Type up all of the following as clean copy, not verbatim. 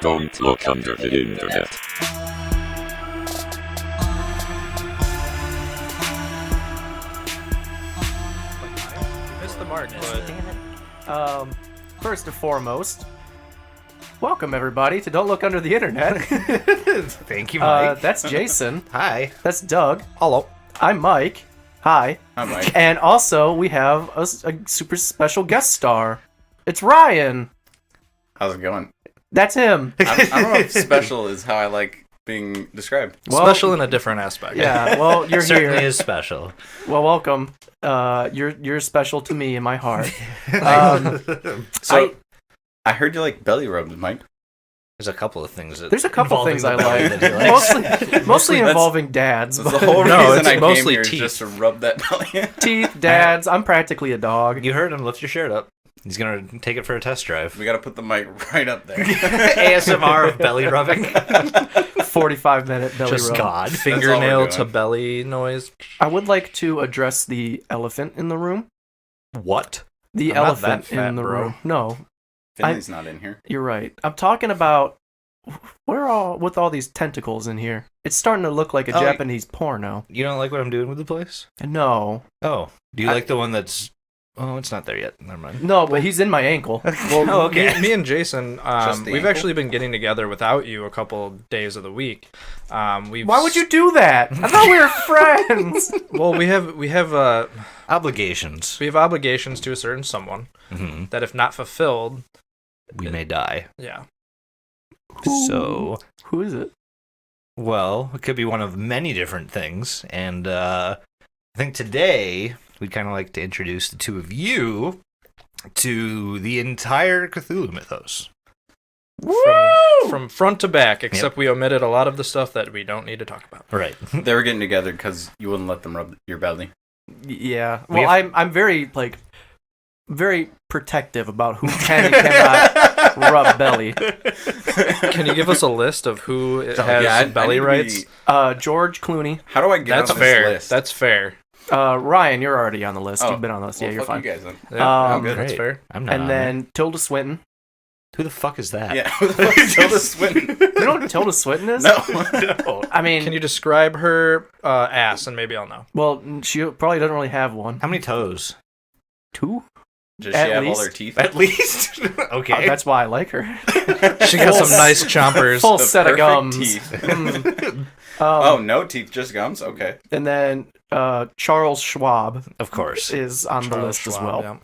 Don't look under the internet. Missed the mark, but... Damn it. First and foremost, welcome everybody to Don't Look Under the Internet. Thank you, Mike. That's Jason. Hi. That's Doug. Hello. I'm Mike. Hi. I'm Mike. And also, we have a super special guest star. It's Ryan. How's it going? That's him. I don't know if special is how I like being described. Well, Special in a different aspect. Yeah, well, you're Certainly here. is special. Well, welcome. You're special to me in my heart. So, I heard you like belly rubs, Mike. There's a couple of things. There's a couple things I involving the belly like. that he likes. Mostly involving dads. That's But the whole No, reason it's I came mostly here is teeth. just to rub that belly. teeth, dads. I'm practically a dog. You heard him. Lift your shirt up. He's gonna take it for a test drive. We gotta put the mic right up there. ASMR of belly rubbing. 45-minute belly Just rub. God. Fingernail doing. to belly noise. I would like to address the elephant in the room. What? The I'm not elephant that fat, in the bro. room. No, Finley's not in here. you're right. I'm talking about what are all with all these tentacles in here? It's starting to look like a Oh, Japanese porno. You don't like what I'm doing with the place? No, Oh. Do you like the one that's... Oh, it's not there yet. Never mind. no, but he's in my ankle. Well, Oh, okay. me and Jason, Just the we've ankle? actually been getting together without you a couple days of the week. Why would you do that? I thought we were friends. Well, we have Obligations. obligations to a certain someone Mm-hmm. that, if not fulfilled, We may die. yeah. So... Who is it? Well, it could be one of many different things, and I think today we'd kind of like to introduce the two of you to the entire Cthulhu mythos. From front to back, except we omitted a lot of the stuff that we don't need to talk about. Right. They were getting together because you wouldn't let them rub your belly. Yeah. We Well, I'm very very protective about who can and cannot rub belly. Can you give us a list of who has I belly need to rights? George Clooney. How do I get That's on fair. this list? That's fair. Ryan, you're already on the list. Oh, You've been on the list. well, Yeah, you're fuck fine. you guys then. Yeah, Um, I'm good. That's Great. fair. I'm not And on then Tilda Swinton. Who the fuck is that? Yeah, who the fuck is Tilda Swinton? You know what Tilda Swinton is? No. I mean, Can you describe her ass, and maybe I'll know. well, she probably doesn't really have one. How many toes? 2? Does At she have all least. her teeth? At least. Okay. Oh, that's why I like her. She got some nice chompers. Full The set of perfect gums. teeth. Mm. Oh, no teeth, just gums? Okay. And then Charles Schwab Of course. is on the Charles list as Schwab, well.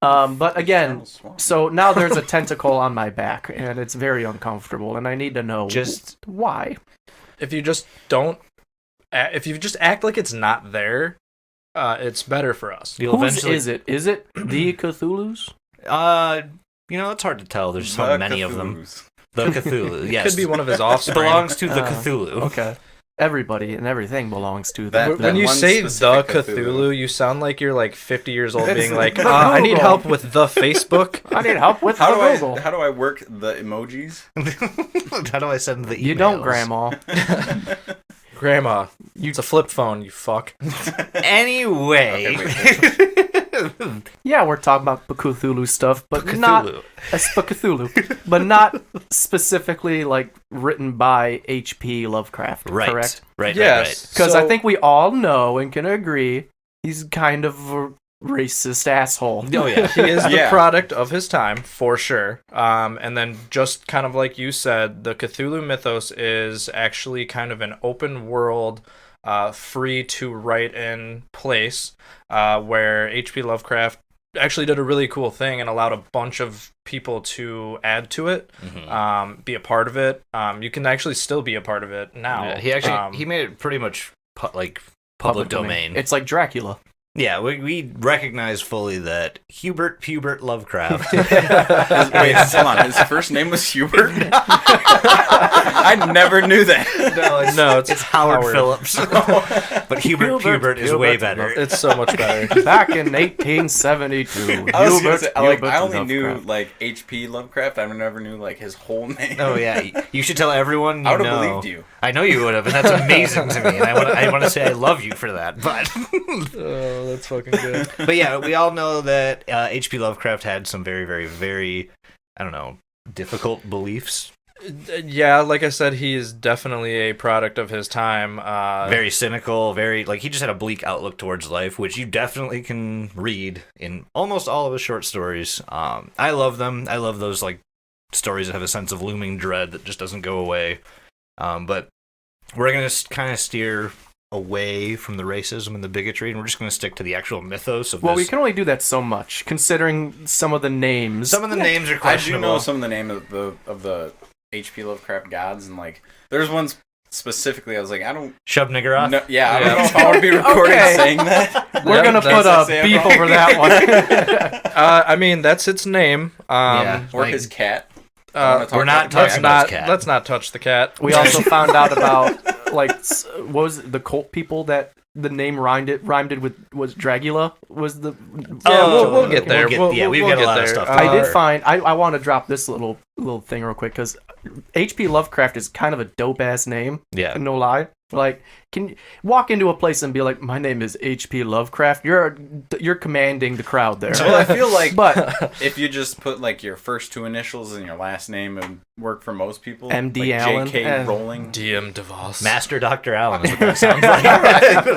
yeah. But again, Charles Schwab. so now there's a tentacle on my back, and it's very uncomfortable, and I need to know Just why. If you just act like it's not there, it's better for us. you'll Whose eventually. is it? Is it the Cthulhu's? It's hard to tell. There's so The many of them. Cthulhu's. The Cthulhu. Yes. Could be one of his It offspring. belongs to the Uh, Cthulhu. Okay. Everybody and everything belongs to That- the When you one say the specific Cthulhu, Cthulhu. you sound like you're like 50 years old, It's being like, the I need Google. help with the Facebook. I need help with How the do Google. how do I work the emojis? How do I send the emails? You don't, Grandma. Grandma, it's a flip phone, you fuck. Anyway. Yeah, we're talking about Cthulhu stuff, but Cthulhu. not Cthulhu, but not specifically like written by H.P. Lovecraft. Right. Correct? Right. Yes. Because I So- think we all know and can agree he's kind of a racist asshole. Right. Oh yeah. He is the Yeah. product of his time, for sure. And then just kind of like you said, the Cthulhu mythos is actually kind of an open world, free to write in place, where H.P. Lovecraft actually did a really cool thing and allowed a bunch of people to add to it, be a part of it. You can actually still be a part of it now. Yeah, he actually he made it pretty much public domain. It's like Dracula. Yeah, we recognize fully that Hubert Lovecraft. Wait, hold on. His first name was Hubert? I never knew that. No, it's Howard Phillips. But Hubert is way better. It's so much better. Back in 1872, I was gonna say, I Hubert only knew Lovecraft. like H.P. Lovecraft. I never knew like his whole name. Oh yeah, you should tell everyone you I would know. have believed you. I know you would have, and that's amazing to me. And I want to say I love you for that. But Oh, that's fucking good. but yeah, we all know that H.P. Lovecraft had some very, very, very, I don't know, difficult beliefs. Yeah, like I said, he is definitely a product of his time. Very cynical, very like he just had a bleak outlook towards life, which you definitely can read in almost all of his short stories. I love them. I love those like stories that have a sense of looming dread that just doesn't go away. But we're gonna kind of steer away from the racism and the bigotry, and we're just going to stick to the actual mythos of Well, this. we can only do that so much, considering some of the names. Some of the names are I do questionable. know some of the name of the H.P. Lovecraft gods, and like there's ones specifically. I was like, I don't Shub-Niggurath? know. Yeah, I don't know if I want to be recorded Okay. saying that. We're Yep, gonna put that's- a beep over that one. I mean, that's its name. Yeah. Or Like- his cat. I wanna talk we're not about the Let's touching cat. those cat. let's not touch the cat. We also found out about like what was it, the cult people that the name rhymed it with was Dragula was the Yeah, we'll get there. We've We'll got a get lot of there. stuff. to I did cover. find I want to drop this little thing real quick because H.P. Lovecraft is kind of a dope ass name. Yeah. No lie. Like, can you walk into a place and be like, "My name is H.P. Lovecraft"? You're commanding the crowd there. Well, I feel like But if you just put like your first two initials and your last name, it would work for most people. M.D. like Allen. J.K. Rowling. DM DeVos. Master Dr. Allen is what that sounds like.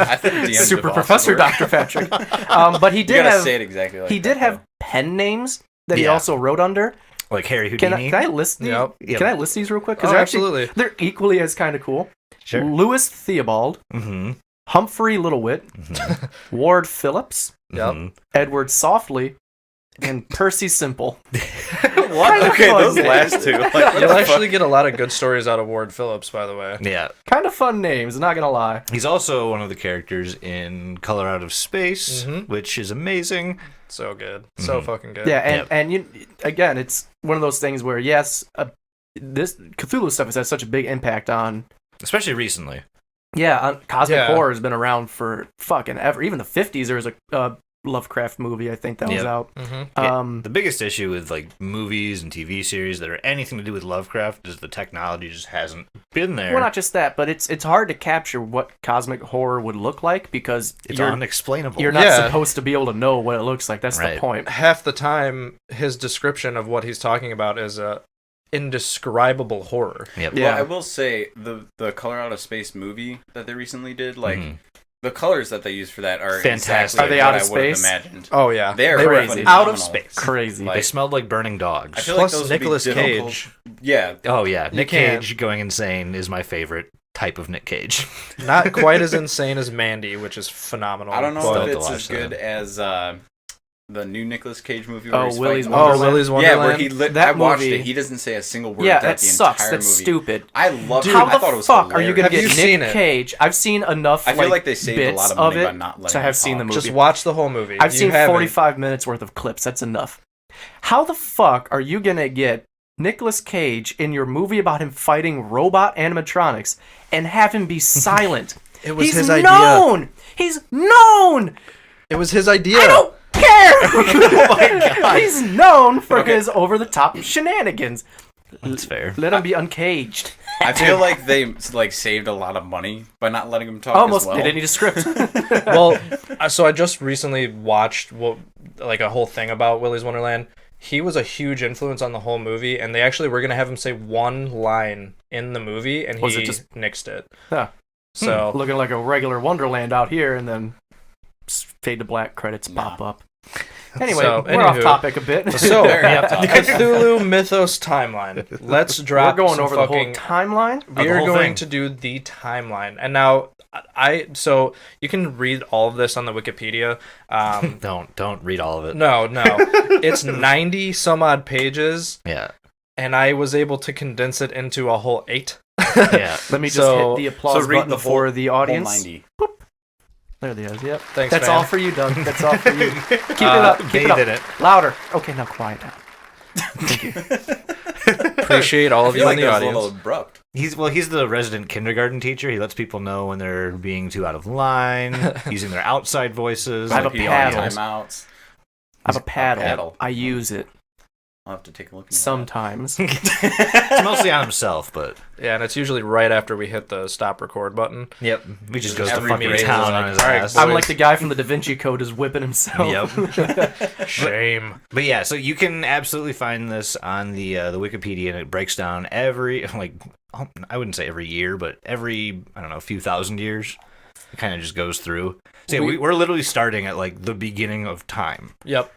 I think DM Super DeVos Professor would work. Dr. Patrick. But he You did gotta have say it exactly like he that, did have though. pen names that he Yeah. also wrote under. Like Harry Can Houdini. I list these? Yep. Yep. Can I list these real quick? Oh, they're absolutely. they're equally as kind of cool. Sure. Louis Theobald, Mm-hmm. Humphrey Littlewit, Ward Phillips, Yep. Edward Softly, and Percy Simple. What? Okay, those last two. Like, what You'll the actually get a lot of good stories out of Ward Phillips, by the way. Yeah. Kind of fun names, not gonna lie. He's also one of the characters in Color Out of Space, Mhm. which is amazing. So good. So fucking good. Yeah, and Yep. and you again, it's one of those things where yes, this Cthulhu stuff has had such a big impact on. Especially recently. Yeah, cosmic Yeah. horror has been around for fucking ever. Even the 50s, there was a Lovecraft movie, I think, that was Yep. out. Mm-hmm. The biggest issue with like movies and TV series that are anything to do with Lovecraft is the technology just hasn't been there. Well, not just that, but it's hard to capture what cosmic horror would look like because It's you're unexplainable. not Yeah. supposed to be able to know what it looks like. That's Right. the point. Half the time, his description of what he's talking about is a indescribable horror. Yep. Yeah. Well, I will say the Color Out of Space movie that they recently did, like Mhm. the colors that they use for that are Fantastic. exactly Are they what out I of would have space? imagined. Oh yeah, They are They were phenomenal. out of space. Crazy. Like- They smelled like burning dogs. I feel Plus like those would be Nicolas difficult- Cage. Yeah, Oh yeah, Nick can't- Cage going insane is my favorite type of Nick Cage. Not quite as insane as Mandy, which is phenomenal. I don't know but- if to it's watch as good that. as the new Nicolas Cage movie. Where Oh, he's Willy's fighting Wonderland. Oh, Willy's Yeah, Wonderland. where he That I watched movie- it. He doesn't say a single word. Yeah, throughout that the sucks. entire That's movie. stupid. I love it. How I the thought it was fuck are you gonna Have get you Nick seen it? Cage? I've seen enough. I feel like like they saved a lot bits of money it by not letting to have him seen the talk. movie. Just watch the whole movie. I've You seen haven't. 45 minutes worth of clips. That's enough. How the fuck are you gonna get Nicolas Cage in your movie about him fighting robot animatronics and have him be silent? It was He's his idea. known. He's known. It was his idea. I don't care. Oh my God. He's known for his over-the-top shenanigans. That's fair. Let him be uncaged. I feel like they like saved a lot of money by not letting him talk. Almost as well. they didn't need a script. Well, so I just recently watched like a whole thing about Willy's Wonderland. He was a huge influence on the whole movie, and they actually were gonna have him say one line in the movie, and Was he it just- nixed it. Huh. So Looking like a regular Wonderland out here, and then fade to black credits pop up. Anyway, So, we're off anywho. topic a bit. So, Very off topic. Cthulhu Mythos timeline. Let's We're drop. going some over the whole fucking. timeline. We the are whole going thing. to do the timeline, and now so you can read all of this on the Wikipedia. Don't read all of it. No, it's 90 some odd pages, Yeah. and I was able to condense it into a whole 8. Yeah. Let me just So- hit the applause read button the for whole- the Whole audience. 90. There he is. Yep. Thanks, That's man. all for you, Doug. That's all for you. Keep it up. Keep it up. Bathe in it. Louder. Okay, now quiet down. Appreciate all I of feel you like in the that was a audience. little abrupt. He's the resident kindergarten teacher. He lets people know when they're being too out of line, using their outside voices. I have Like a he paddle. on timeouts. I have a paddle. paddle. I use it I'll have to take a look at that. sometimes. It's mostly on himself, but Yeah, and it's usually right after we hit the stop record button. yep, he just goes to Every fucking meeting town is on like, his "All right, ass. I'm like the guy from the Da Vinci Code is whipping himself. Yep. Shame. But yeah, so you can absolutely find this on the Wikipedia, and it breaks down every I wouldn't say every year, but every few thousand years. It kind of just goes through. So yeah, we're literally starting at like the beginning of time. Yep.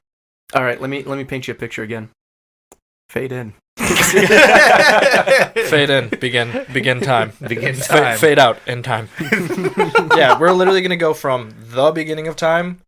All right, let me paint you a picture again. Fade in. Fade in. Begin time. Begin time. Fade out. End time. Yeah, we're literally gonna go from the beginning of time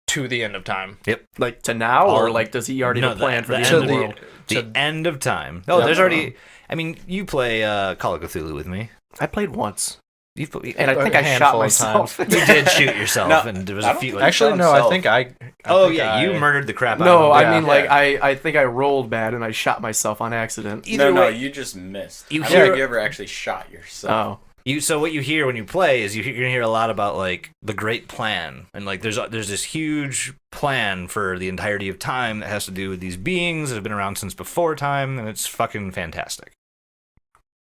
to the end of time. Like to now, or Oh, like does he already have a plan for the the end To of the the world? The end of time. Oh, Yep. there's already. I mean, you play Call of Cthulhu with me. I played once, You've played, and I think I shot handful of myself. times. you did shoot yourself, No, and there was I a don't few. think- Like, Actually, shot no. I himself. think I. oh think yeah, you murdered the crap out No, of him. I mean Yeah. like I think I rolled bad and I shot myself on accident. Either No, way, you just missed. You I don't hear- think you ever actually shot yourself. Oh, So what you hear when you play is you're gonna hear a lot about like the great plan, and like there's this huge plan for the entirety of time that has to do with these beings that have been around since before time, and it's fucking fantastic.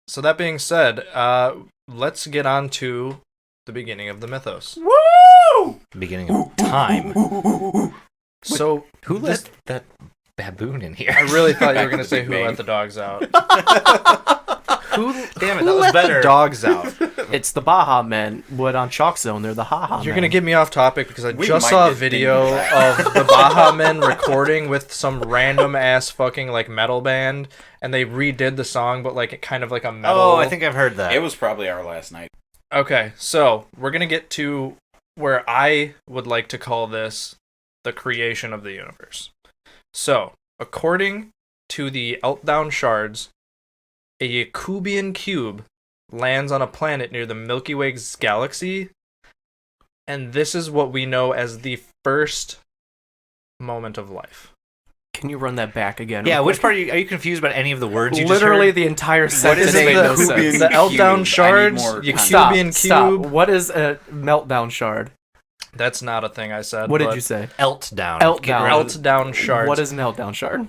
So that being said, let's get on to the beginning of the mythos. woo! Beginning of time. So Who this- let that baboon in here? I really thought you Back were gonna to the say Big who Bang. let the dogs out. Who? Damn it, that was better. Dogs out. It's the Baja Men. What on Chalk Zone? They're the Ha You're Men. gonna get me off topic because I We just might saw a get video dinged of the Baja Men recording with some random ass fucking like metal band, and they redid the song, but like kind of like a metal. Oh, I think I've heard that. It was probably our last night. Okay, so we're gonna get to where I would like to call this the creation of the universe. So, according to the Eltdown Shards, a Yakubian cube lands on a planet near the Milky Way's galaxy, and this is what we know as the first moment of life. Can you run that back again? Yeah, real which quick? part are you confused about any of the words you Literally just heard? the entire sentence is made the no Yakubian sense. The cube? Eltdown I need Shards, more Stop, Yakubian stop. cube. What is a meltdown shard? That's not a thing I said. What did but you say? Eltdown. Eltdown. Get rid of- Eltdown Shards. What is an meltdown shard?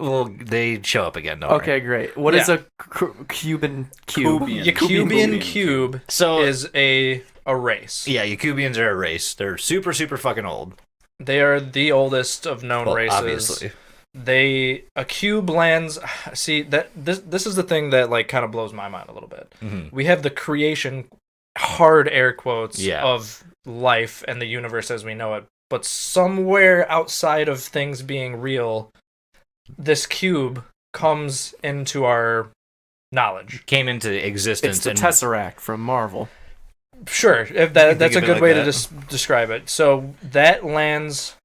Well, they show up again, don't worry. Okay, great. What is a Cuban cube? Cubian. Yakubian Yakubian cube So is a race. yeah, Yakubians are a race. They're super, super fucking old. They are the oldest of known Well, races. obviously. A cube lands. See that this is the thing that like kind of blows my mind a little bit. Mhm. We have the creation, hard air quotes, Yeah. of life and the universe as we know it. But somewhere outside of things being real, this cube comes into our knowledge. Came into existence. It's the and Tesseract from Marvel. Sure, if can that's think a of it good like way that. to describe it. So that lands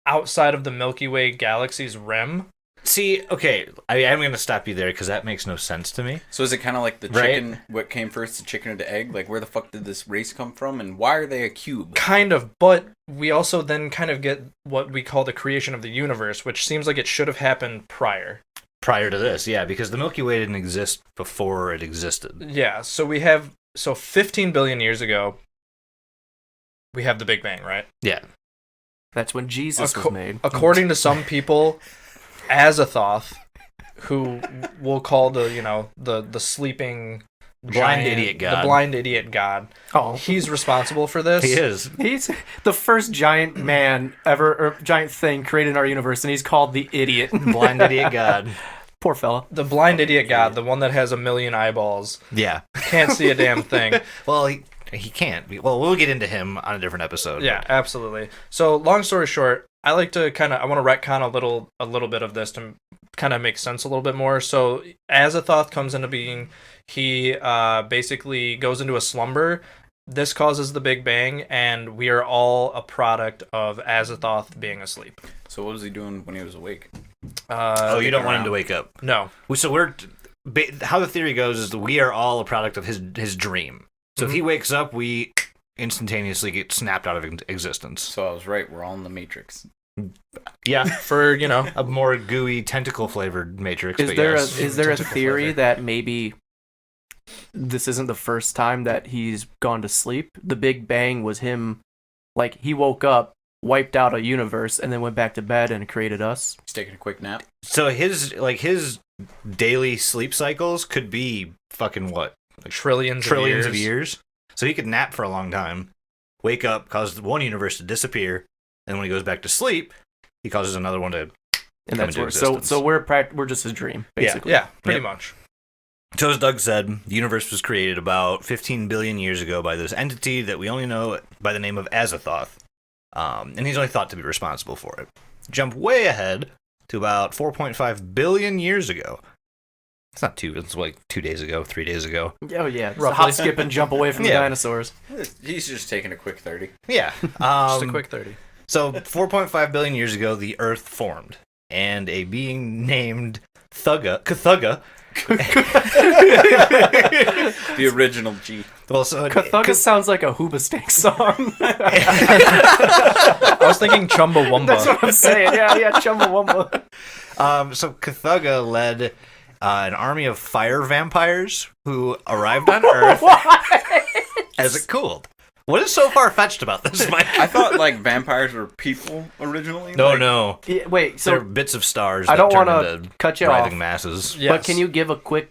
outside of the Milky Way galaxy's rim. See, okay, I am going to stop you there because that makes no sense to me. So is it kind of like the Right. chicken? What came first, the chicken or the egg? Like, where the fuck did this race come from, and why are they a cube? Kind of, but we also then kind of get what we call the creation of the universe, which seems like it should have happened prior. Prior to this, yeah, because the Milky Way didn't exist before it existed. Yeah, so we have 15 billion years ago, we have the Big Bang, right? Yeah. That's when Jesus was made. According to some people, Azathoth, who we'll call the sleeping Blind giant- idiot god. the blind idiot god. Oh, He's responsible for this. He is. he's the first giant man ever, or giant thing created in our universe, and he's called the Idiot. Blind idiot god. Poor fella. The blind idiot god, the one that has 1,000,000 eyeballs, Yeah. can't see a damn thing. Well, he can't. Well, we'll get into him on a different episode. Yeah, absolutely. So, long story short, I like to I want to retcon a little bit of this to kind of make sense a little bit more. So, Azathoth comes into being. He basically goes into a slumber. This causes the Big Bang, and we are all a product of Azathoth being asleep. So what was he doing when he was awake? Oh, you don't want him to around. wake up. No. So how the theory goes is that we are all a product of his dream. So if he wakes up, we instantaneously get snapped out of existence. So I was right. We're all in the Matrix. Yeah, For, a more gooey tentacle flavored Matrix. Is but there yes. is there a Tentacle theory flavor. that maybe this isn't the first time that he's gone to sleep? The Big Bang was him, like he woke up, wiped out a universe, and then went back to bed and created us. He's taking a quick nap. So his daily sleep cycles could be fucking what? Like trillions of years. So he could nap for a long time, wake up, cause one universe to disappear, and when he goes back to sleep, he causes another one to And come that's into where existence. so we're just a dream, basically. Yeah, pretty Yep. much. So as Doug said, the universe was created about 15 billion years ago by this entity that we only know by the name of Azathoth. And he's only thought to be responsible for it. Jump way ahead to about 4.5 billion years ago. It's not it's like 2 days ago, 3 days ago. Oh yeah, just a Roughly. hop, skip, and jump away from the Yeah. dinosaurs. He's just taking a quick 30. Yeah. Just a quick 30. So 4.5 billion years ago, the Earth formed, and a being named Cthulhu. The original G. Well, so Cthulhu sounds like a Hoobastank song. I was thinking Chumbawamba. That's what I'm saying. Yeah, Chumbawamba. So Cthulhu led an army of fire vampires who arrived on Earth as it cooled. What is so far-fetched about this, Mike? I thought like vampires were people originally. No, like, no. Yeah, wait, They're so bits of stars I that don't turn want to into cut you writhing off, masses. Yes. but can you give a quick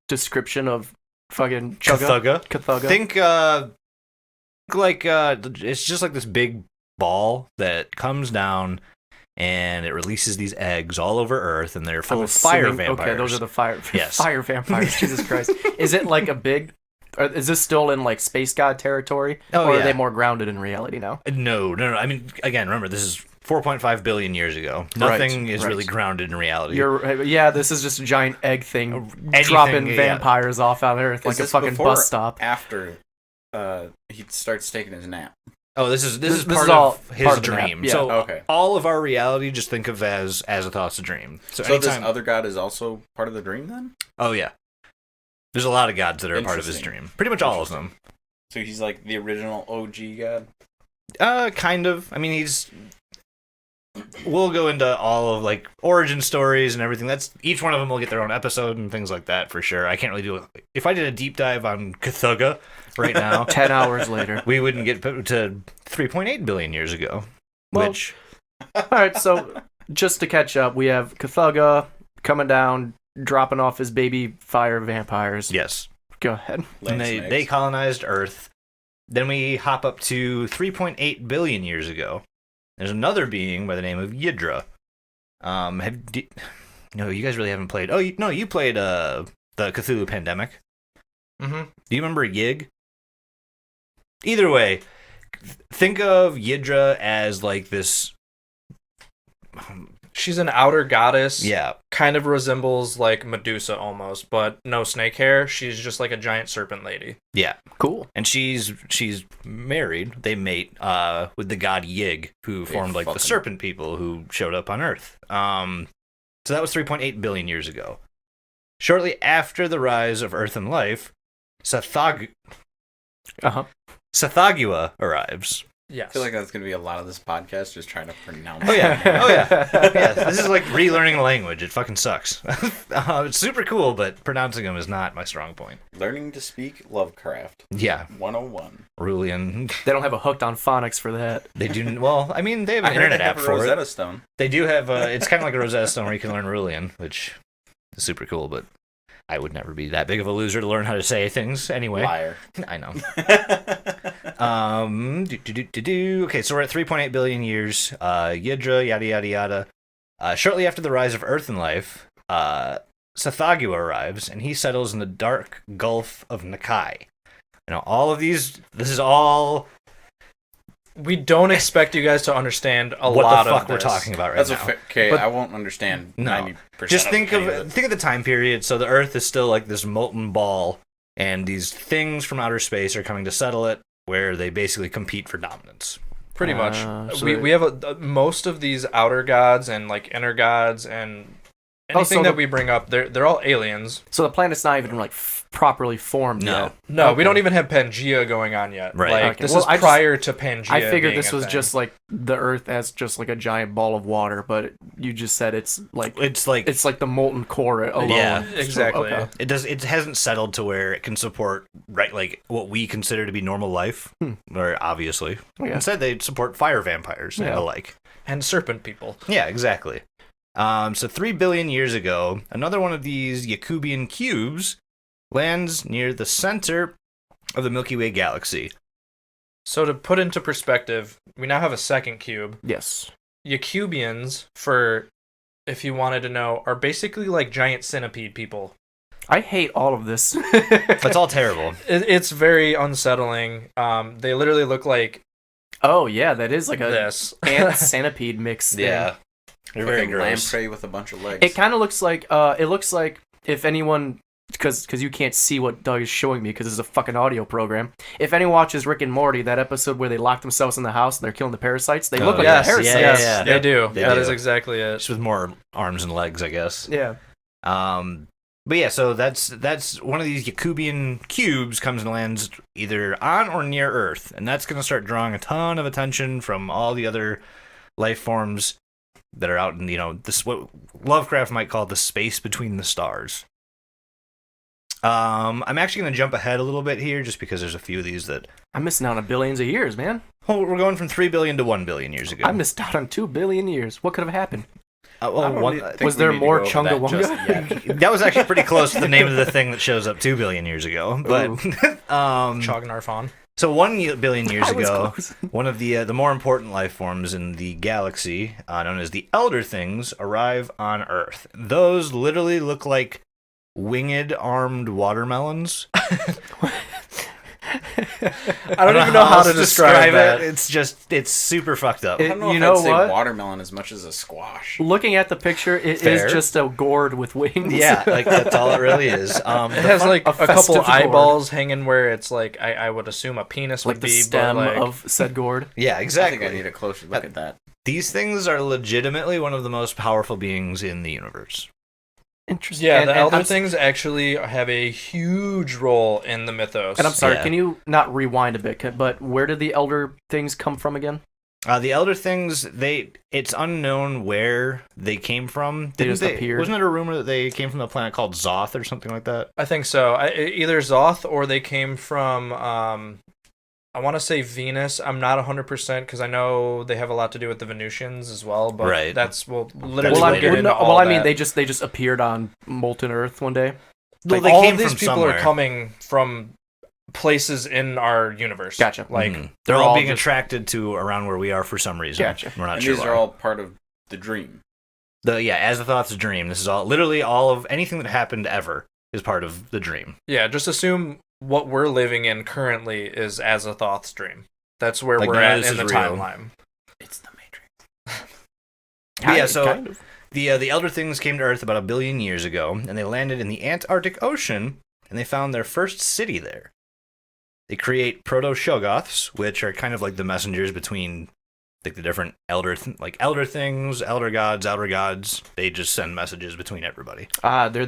description of fucking Chugga? Cthulhu. Cthulhu. Think it's just like this big ball that comes down and it releases these eggs all over Earth, and they're full I'm of fire assuming- vampires. Okay, those are the fire Yes. fire vampires. Jesus Christ! Is it like a big? Or is this still in like space god territory, Oh, or yeah. are they more grounded in reality now? No. I mean, again, remember, this is 4.5 billion years ago. Nothing is right. really grounded in reality. This is just a giant egg thing Anything, dropping yeah. vampires off on Earth Is like a this fucking before bus or stop. After he starts taking his nap. Oh, this is This part is all of his part of the nap, dream. yeah. So Okay. all of our reality, just think of as a thought's a dream. So So this anytime, other god is also part of the dream then? oh yeah, there's a lot of gods that are a part of his Interesting. dream. Pretty much all of them. So he's like the original OG god? Kind of. I mean, we'll go into all of like origin stories and everything. That's each one of them will get their own episode and things like that for sure. I can't really do it. If I did a deep dive on Cthulhu right now, 10 hours later. we wouldn't get to 3.8 billion years ago. Well, which All right, so just to catch up, we have Cthulhu coming down, dropping off his baby fire vampires. yes, Go ahead. and Laying some they eggs. colonized Earth. Then we hop up to 3.8 billion years ago. There's another being by the name of Yidra. No, you guys really haven't played. Oh, you played the Cthulhu Pandemic. Mm-hmm. Do you remember Yig? Either way, think of Yidra as like this. She's an outer goddess. Yeah, Kind of resembles like Medusa almost, but no snake hair. She's just like a giant serpent lady. yeah, Cool. and she's married. They mate with the god Yig, who formed like the fucking- serpent people who showed up on Earth. So that was 3.8 billion years ago. Shortly after the rise of Earth and life, Sathagua arrives. Yes. I feel like that's going to be a lot of this podcast just trying to pronounce Oh yeah, it. oh yeah, yeah. This is like relearning a language. It fucking sucks. It's super cool, but pronouncing them is not my strong point. Learning to speak Lovecraft Yeah, 101. Rulian. They don't have a hooked on phonics for that. They do well. I mean, they have I an heard internet they have app a for Rosetta it. Stone. They do have. It's kind of like a Rosetta Stone where you can learn Rulian, which is super cool. But I would never be that big of a loser to learn how to say things anyway. Liar. I know. Okay, so we're at 3.8 billion years. Yidra, yada yada yada. Shortly after the rise of Earth and life, Sathagua arrives, and he settles in the dark Gulf of Nakai. Now, all of these, this is all We don't expect you guys to understand a what lot the fuck of we're this. talking about right That's now. okay. But- I won't understand No. 90%. Just think any it. of the time period. So the Earth is still like this molten ball, and these things from outer space are coming to settle it, where they basically compete for dominance. Pretty much. So We have most of these outer gods and like inner gods and anything so that the- we bring up, they're all aliens. So the planet's not even like properly formed No. yet. No, Okay. we don't even have Pangea going on yet. Right. Like Okay. this Well, is I just- prior to Pangea. I figured being this a was thing. just like the Earth as just like a giant ball of water, but you just said it's like It's like the molten core alone. Yeah, So, exactly. okay. it hasn't settled to where it can support like what we consider to be normal life, or obviously. Yeah. Instead, they support fire vampires and Yeah. the like. And serpent people. Yeah, exactly. So 3 billion years ago, another one of these Yakubian cubes lands near the center of the Milky Way galaxy. So to put into perspective, we now have a second cube. Yes. Yakubians, for if you wanted to know, are basically like giant centipede people. I hate all of this. That's all terrible. It's very unsettling. They literally look like Oh yeah, that is like a this. ant centipede mix thing. Yeah. They're very Like a gross. lamprey with a bunch of legs. It kind of looks like if anyone because you can't see what Doug is showing me because this is a fucking audio program. If anyone watches Rick and Morty, that episode where they lock themselves in the house and they're killing the parasites, they look like yes, the parasites. yes, yeah. they do. They That do. is exactly it. Just with more arms and legs, I guess. Yeah. But yeah, so that's one of these Yakubian cubes comes and lands either on or near Earth, and that's going to start drawing a ton of attention from all the other life forms that are out in, this what Lovecraft might call the space between the stars. I'm actually going to jump ahead a little bit here just because there's a few of these that I'm missing out on billions of years, man. we're going from 3 billion to 1 billion years ago. I missed out on 2 billion years. What could have happened? Think Was we there need to more go over that just Chunga yet. That was actually pretty close to the name of the thing that shows up 2 billion years ago. But Chognarfon. so 1 billion years I was ago, close. one of the more important life forms in the galaxy, known as the Elder Things, arrive on Earth. Those literally look like winged armed watermelons. I don't even know how to describe that. It's super fucked up. I don't know You if know I'd say what? watermelon as much as a squash. Looking at the picture, it Fair. is just a gourd with wings. Yeah, like that's all it really is. It has like a a couple festive gourd. eyeballs hanging where it's like I would assume a penis like would the be, stem but like, of said gourd. Yeah, I think exactly. I need a closer look at that. These things are legitimately one of the most powerful beings in the universe. Interesting. yeah, And- the and Elder I'm- Things actually have a huge role in the mythos. And I'm sorry, Yeah. can you not rewind a bit? But where did the Elder Things come from again? The Elder Things, it's unknown where they came from. They just appeared? Wasn't it a rumor that they came from a planet called Zoth or something like that? I think so. Either Zoth or they came from I want to say Venus. I'm not 100% because I know they have a lot to do with the Venusians as well. But Right. we'll Well, literally I- get well, into all I mean, that. they just appeared on molten Earth one day. Well, Like, they all came of these from people somewhere. are coming from places in our universe. Gotcha. Like Mhm. they're they're all all being just- attracted to around where we are for some reason. Gotcha. We're not And sure these why. are all part of the dream. As a thought's a dream. This is literally all of anything that happened ever is part of the dream. yeah, just assume what we're living in currently is Azathoth's dream. That's where Like, we're none of at this in the is real. timeline. It's the Matrix. Kind of. The Elder Things came to Earth about 1 billion years ago, and they landed in the Antarctic Ocean, and they found their first city there. They create proto-Shoggoths, which are kind of like the messengers between like the different Elder Things, Elder Gods. They just send messages between everybody. They're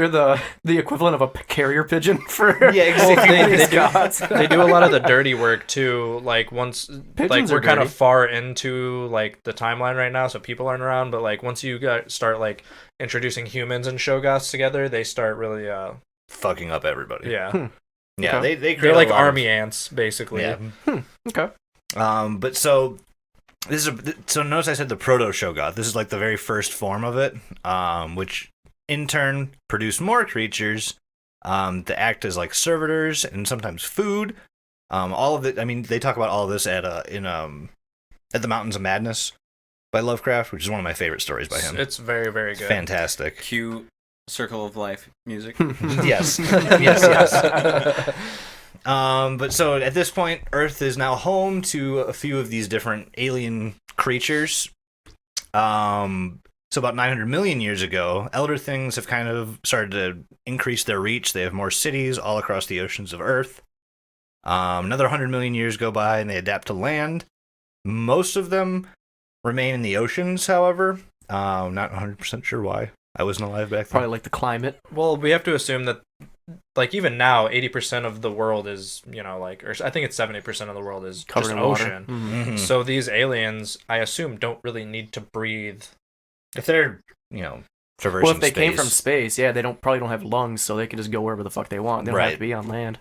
the equivalent of a carrier pigeon for Yeah, exactly. these gods. They do a lot of the dirty work too. Like once, Pigeons we're are kind of dirty. far into like the timeline right now, so people aren't around. But like once you start like introducing humans and Shoggoths together, they start really Fucking up everybody. yeah. Yeah, Okay. they create They're like a lot of- army ants basically. Yeah. Okay. But so notice I said the proto Shoggoth. This is like the very first form of it, which in turn produce more creatures that act as like servitors and sometimes food. All of it. I mean, they talk about all of this at the Mountains of Madness by Lovecraft, which is one of my favorite stories by him. It's very very It's good. fantastic. Cue Circle of Life music. Yes, yes. But so at this point, Earth is now home to a few of these different alien creatures. So about 900 million years ago, Elder Things have kind of started to increase their reach. They have more cities all across the oceans of Earth. Another 100 million years go by and they adapt to land. Most of them remain in the oceans, however. Not 100% sure why. I wasn't alive back then. Probably like the climate. Well, we have to assume that, like, even now, 80% of the world is, like, or I think it's 70% of the world is Covered just in water. ocean. Mhm. So these aliens, I assume, don't really need to breathe. If they're, traversing Well, if they space. came from space, yeah, they probably don't have lungs, so they can just go wherever the fuck they want. They don't have Right. to be on land.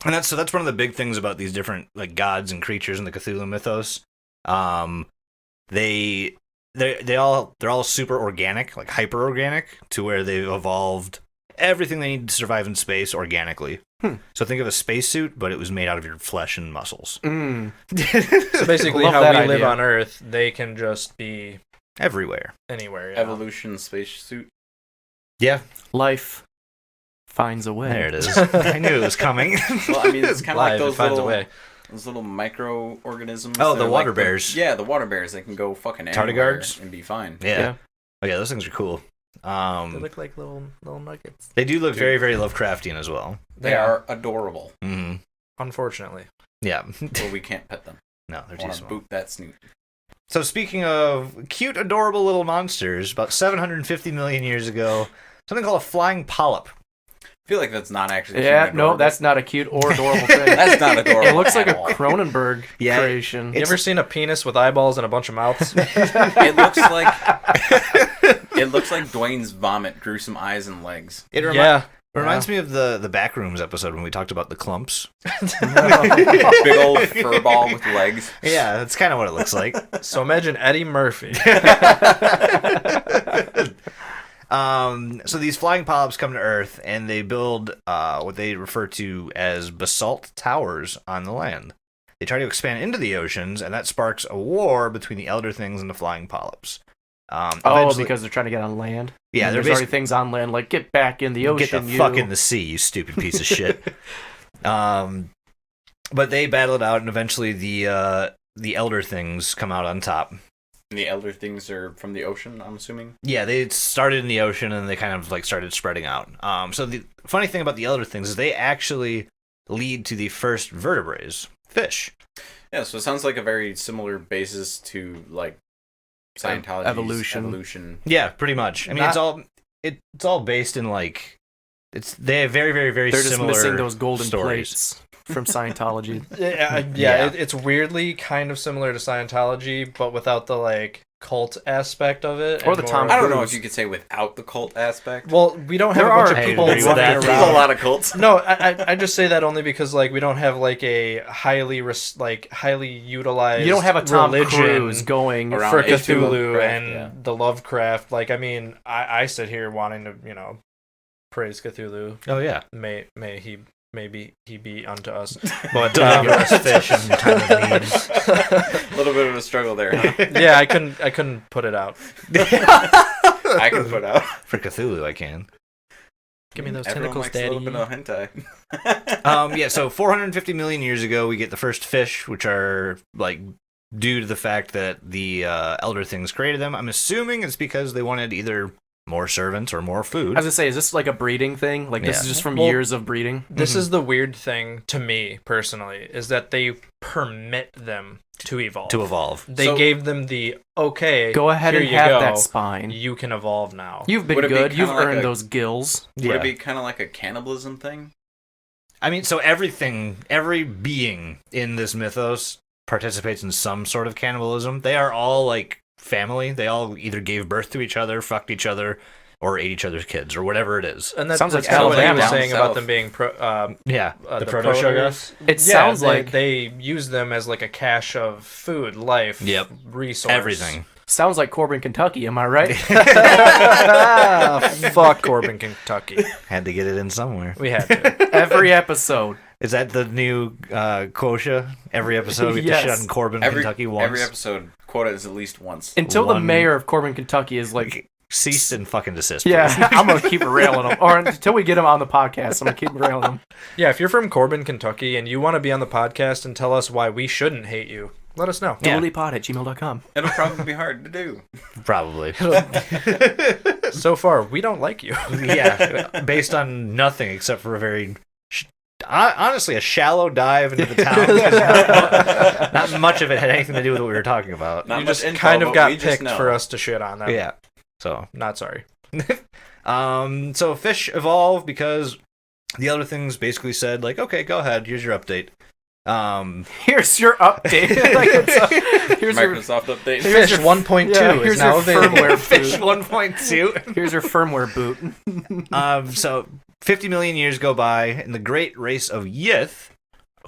And that's one of the big things about these different like gods and creatures in the Cthulhu mythos. They're all super organic, like hyper organic, to where they've evolved everything they need to survive in space organically. So think of a spacesuit, but it was made out of your flesh and muscles. So basically, Love how that we live idea. on Earth, they can just be Everywhere. anywhere. Evolution spacesuit. Yeah, Life finds a way. there it is. I knew it was coming. Well, I mean, it's kind of like Live, it those finds a little, way. those little microorganisms. Oh, that the are water like bears. Yeah, the water bears. They can go fucking anywhere Tardigrades? and be fine. Yeah. Yeah. Oh yeah, those things are cool. They look like little nuggets. They do look very, very Lovecraftian as well. They are adorable. Mm-hmm. Unfortunately. Yeah. But we can't pet them. No, they're I too want to small. boot that snoot. So speaking of cute, adorable little monsters, about 750 million years ago, something called a flying polyp. I feel like that's not actually. Yeah, cute and no, adorable. that's not a cute or adorable thing. That's not adorable. It looks like at a all. Cronenberg Yeah, creation. You ever seen a penis with eyeballs and a bunch of mouths? It looks like it looks like Dwayne's vomit grew some eyes and legs. It reminds me of the Backrooms episode when we talked about the clumps. Big old fur ball with legs. Yeah, that's kind of what it looks like. So imagine Eddie Murphy. So these flying polyps come to Earth, and they build what they refer to as basalt towers on the land. They try to expand into the oceans, and that sparks a war between the elder things and the flying polyps. Eventually- because they're trying to get on land. Yeah, And they're there's already basi- things on land. Like, get back in the ocean. Get the fuck in the sea, you stupid piece of shit. But they battle it out, and eventually the elder things come out on top. And the elder things are from the ocean, I'm assuming. Yeah, they started in the ocean, and they kind of like started spreading out. So the funny thing about the elder things is they actually lead to the first vertebrates, fish. Yeah, so it sounds like a very similar basis to like Scientology's evolution. Yeah, pretty much. I mean, it's all based in like they have very, very, very They're just similar missing those golden stories. plates from Scientology. Yeah. It's weirdly kind of similar to Scientology, but without the like cult aspect of it. Or and the more- Tom I don't know Cruise. if you could say without the cult aspect. Well, we don't have There a bunch are of I people agree with walking that. There's around. a lot of cults. No, I just say that only because like we don't have like a highly utilized. You don't have a Tom religion Cruise going around for H.P. Cthulhu Lovecraft, and yeah. the Lovecraft. Like, I mean, I sit here wanting to praise Cthulhu. Oh yeah, Maybe he be unto us. But deliver us fish in time of need. A little bit of a struggle there, huh? yeah, I couldn't put it out. I can put out. For Cthulhu, I can. Give me those Everyone tentacles, likes a daddy. little bit of hentai. Yeah, so 450 million years ago, we get the first fish, which are like due to the fact that the elder things created them. I'm assuming it's because they wanted either more servants or more food. I was gonna say, is this like a breeding thing? Like, this Yeah. is just from Well, years of breeding? This is the weird thing to me personally, is that they permit them to evolve. They So- gave them the okay. Go ahead here and you have go. that spine. You can evolve now. You've been Would it be good. kinda You've like earned a- those gills. Would Yeah. it be kind of like a cannibalism thing? I mean, so every being in this mythos participates in some sort of cannibalism. They are all like family. They all either gave birth to each other, fucked each other, or ate each other's kids, or whatever it is. And that's, Sounds that's like kind of what he Alabama. was saying Down about south. them being Yeah, the proto proters. Shoggoths. It sounds like they use them as like a cache of food, life, Yep. resource, Everything. sounds like Corbin, Kentucky. Am I right? Fuck Corbin, Kentucky. Had to get it in somewhere. We had to. Every episode. Is that the new quota? Every episode we have to Yes. shit on Corbin, Kentucky once. Every episode quota is at least once. Until the One- mayor of Corbin, Kentucky is like, Cease and fucking desist. yeah, please. I'm gonna keep railing him. Or until we get him on the podcast, I'm gonna keep railing him. Yeah, if you're from Corbin, Kentucky, and you want to be on the podcast and tell us why we shouldn't hate you, let us know. Yeah. DualityPod@gmail.com. It'll probably be hard to do. Probably. So far, we don't like you. Yeah, based on nothing except for a very, honestly, a shallow dive into the town. Not much of it had anything to do with what we were talking about. Not You much just info, kind of but got we just picked know. for us to shit on. Yeah. So, Not sorry. So fish evolve because the other things basically said, like, okay, go ahead, here's your update. Here's your update. Like, here's Microsoft update. Fish 1.2 here's is now your available. firmware Fish boot. 1.2. Here's your firmware boot. So 50 million years go by, and the great race of Yith,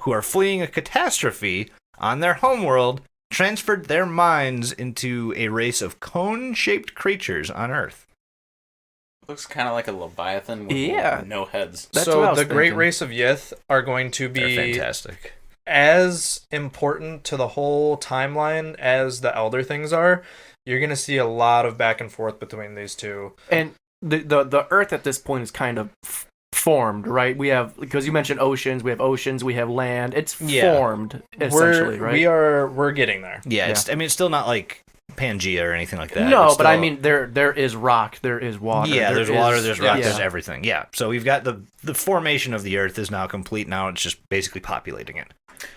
who are fleeing a catastrophe on their homeworld, transferred their minds into a race of cone-shaped creatures on Earth. Looks kind of like a Leviathan with Yeah. no heads. That's what I So was the great thinking. race of Yith are going to They're be fantastic. as important to the whole timeline as the Elder things are. You're going to see a lot of back and forth between these two. And the Earth at this point is kind of formed, right? We have, because you mentioned oceans, we have land. It's formed essentially, right? We're getting there. Yeah, it's, I mean, it's still not like Pangea or anything like that. No, It's but I still- mean, there is rock, there is water. Yeah, there's water, there's rock, yeah. there's everything. Yeah, so we've got the formation of the Earth is now complete. Now it's just basically populating it.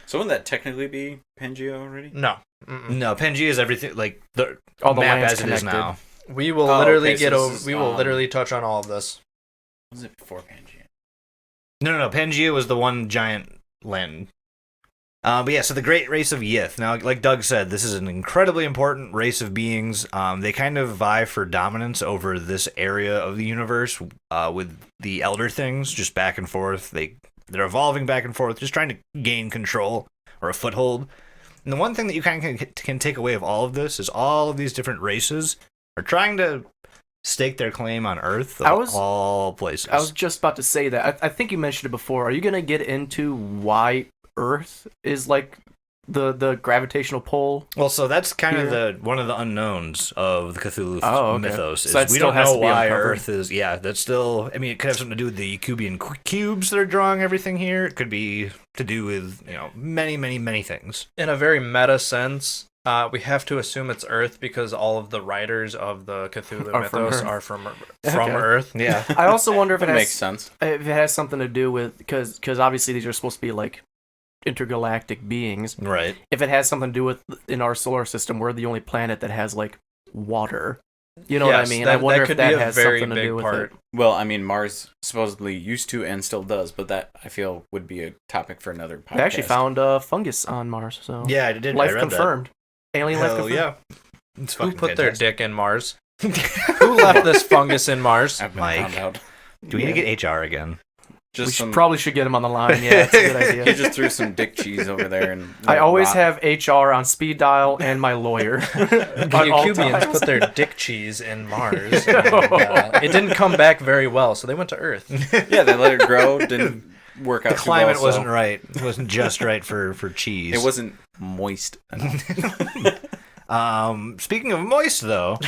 So wouldn't that technically be Pangea already? No. Mm-mm. No, Pangea is everything like the All the map land's as it is connected. now. We will Oh, literally okay, so get this over. is, We will literally touch on all of this. Was it before Pangea? No. Pangea was the one giant land. But yeah, so the great race of Yith. Now, like Doug said, this is an incredibly important race of beings. They kind of vie for dominance over this area of the universe with the elder things, just back and forth. They're evolving back and forth, just trying to gain control or a foothold. And the one thing that you kind of can take away of all of this is all of these different races are trying to stake their claim on Earth of all places. I was just about to say that. I think you mentioned it before. Are you going to get into why Earth is like the gravitational pull? Well, so that's kind of one of the unknowns of the Cthulhu mythos. So Is that we still don't has know to be why uncovered. Earth is. Yeah, that's still. I mean, it could have something to do with the Cubian cubes that are drawing everything here. It could be to do with many, many, many things. In a very meta sense, we have to assume it's Earth because all of the writers of the Cthulhu Are from mythos Earth. are from Okay. Earth. Yeah. I also wonder if That it makes has, sense. if it has something to do with, because obviously these are supposed to be like intergalactic beings. Right. If it has something to do with, in our solar system, we're the only planet that has like water. You know what I Yes, mean? that- I wonder that if could that be a has very something to big do with part. it. Well, I mean, Mars supposedly used to and still does, but that I feel would be a topic for another podcast. They actually found fungus on Mars, so Yeah, I did. life I read confirmed. Alien life Hell confirmed. yeah. It's Who fucking put their fantastic. dick in Mars? Who left this fungus in Mars? I've been Mike. found out. Do we need to get HR again? Just Probably should get him on the line. Yeah, it's a good idea. He just threw some dick cheese over there, and I always have HR on speed dial and my lawyer. The On all Cubians times. put their dick cheese in Mars. And, it didn't come back very well, so they went to Earth. Yeah, they let it grow. Didn't work out. The too well, climate so wasn't right. It wasn't just right for cheese. It wasn't moist enough. Speaking of moist, though,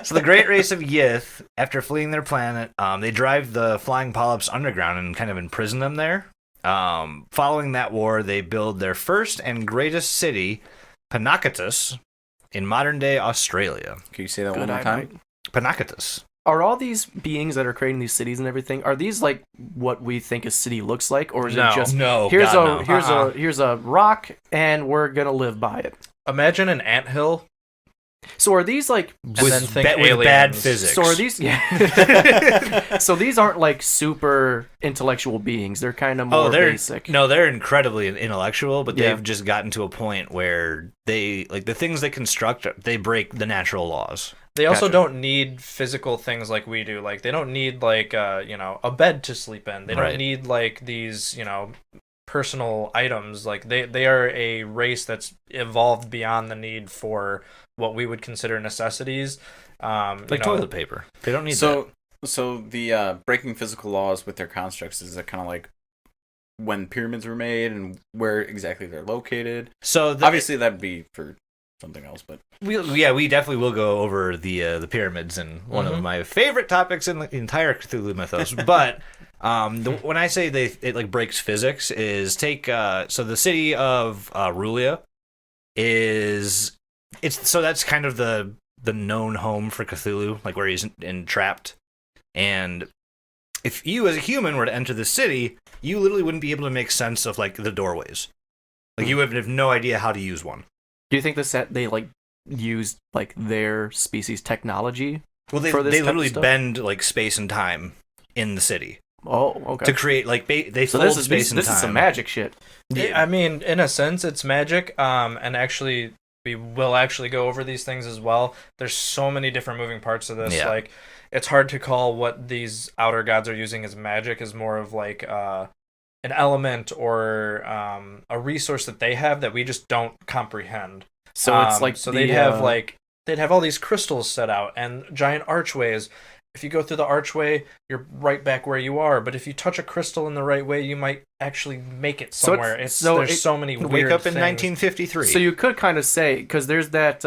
so the great race of Yith, after fleeing their planet, they drive the flying polyps underground and kind of imprison them there. Following that war, they build their first and greatest city, Panakatus, in modern-day Australia. Can you say that Good one more eye, time? Mike. Panakatus. Are all these beings that are creating these cities and everything? Are these like what we think a city looks like, or is No. it just No, here's God, no. here's a rock and we're gonna live by it? Imagine an anthill. So are these like? And then think with bad aliens. physics. So are these? Yeah. So these aren't like super intellectual beings. They're kind of more basic. they're incredibly intellectual, but Yeah. they've just gotten to a point where they like the things they construct, they break the natural laws. They also Gotcha. don't need physical things like we do. Like they don't need like a bed to sleep in. They don't Right. need like these personal items. Like they are a race that's evolved beyond the need for what we would consider necessities. Like toilet paper. They don't need So the breaking physical laws with their constructs, is that kind of like when pyramids were made and where exactly they're located? that. So Obviously, that'd be for something else, but we definitely will go over the pyramids and one of my favorite topics in the entire Cthulhu mythos. But when I say it like breaks physics, is take so the city of Rulia that's kind of the known home for Cthulhu, like where he's entrapped. And if you as a human were to enter the city, you literally wouldn't be able to make sense of like the doorways. Like you would have no idea how to use one. Do you think they like used like their species technology Well, they for this type of literally stuff? bend like space and time in the city Oh, okay. to create like they So fold this is space and this time. is some magic shit. I mean, in a sense, it's magic. And actually, we will actually go over these things as well. There's so many different moving parts to this. Yeah. Like, it's hard to call what these outer gods are using as magic. Is more of like an element or a resource that they have that we just don't comprehend. So it's like so the, they'd have all these crystals set out and giant archways. If you go through the archway, you're right back where you are. But if you touch a crystal in the right way, you might actually make it So somewhere. it's- There's so many weird Wake up in things. 1953. So you could kind of say, because there's that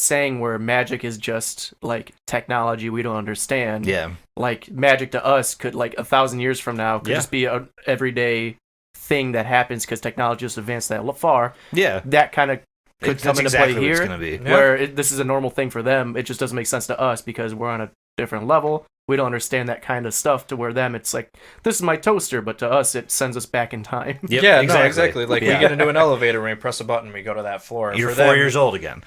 saying where magic is just like technology we don't understand. yeah, Like magic to us could, like 1,000 years from now, could Yeah. just be a everyday thing that happens because technology has advanced that far. yeah. That kind of could That's come into exactly play what it's here, gonna be. Yeah. where this is a normal thing for them. It just doesn't make sense to us because we're on a different level. We don't understand that kind of stuff. To where them, it's like, this is my toaster, but to us, it sends us back in time. Yep, Yeah, exactly. no, exactly. Like, Yeah. we get into an elevator and we press a button, we go to that floor. You're For 4 them- years old again.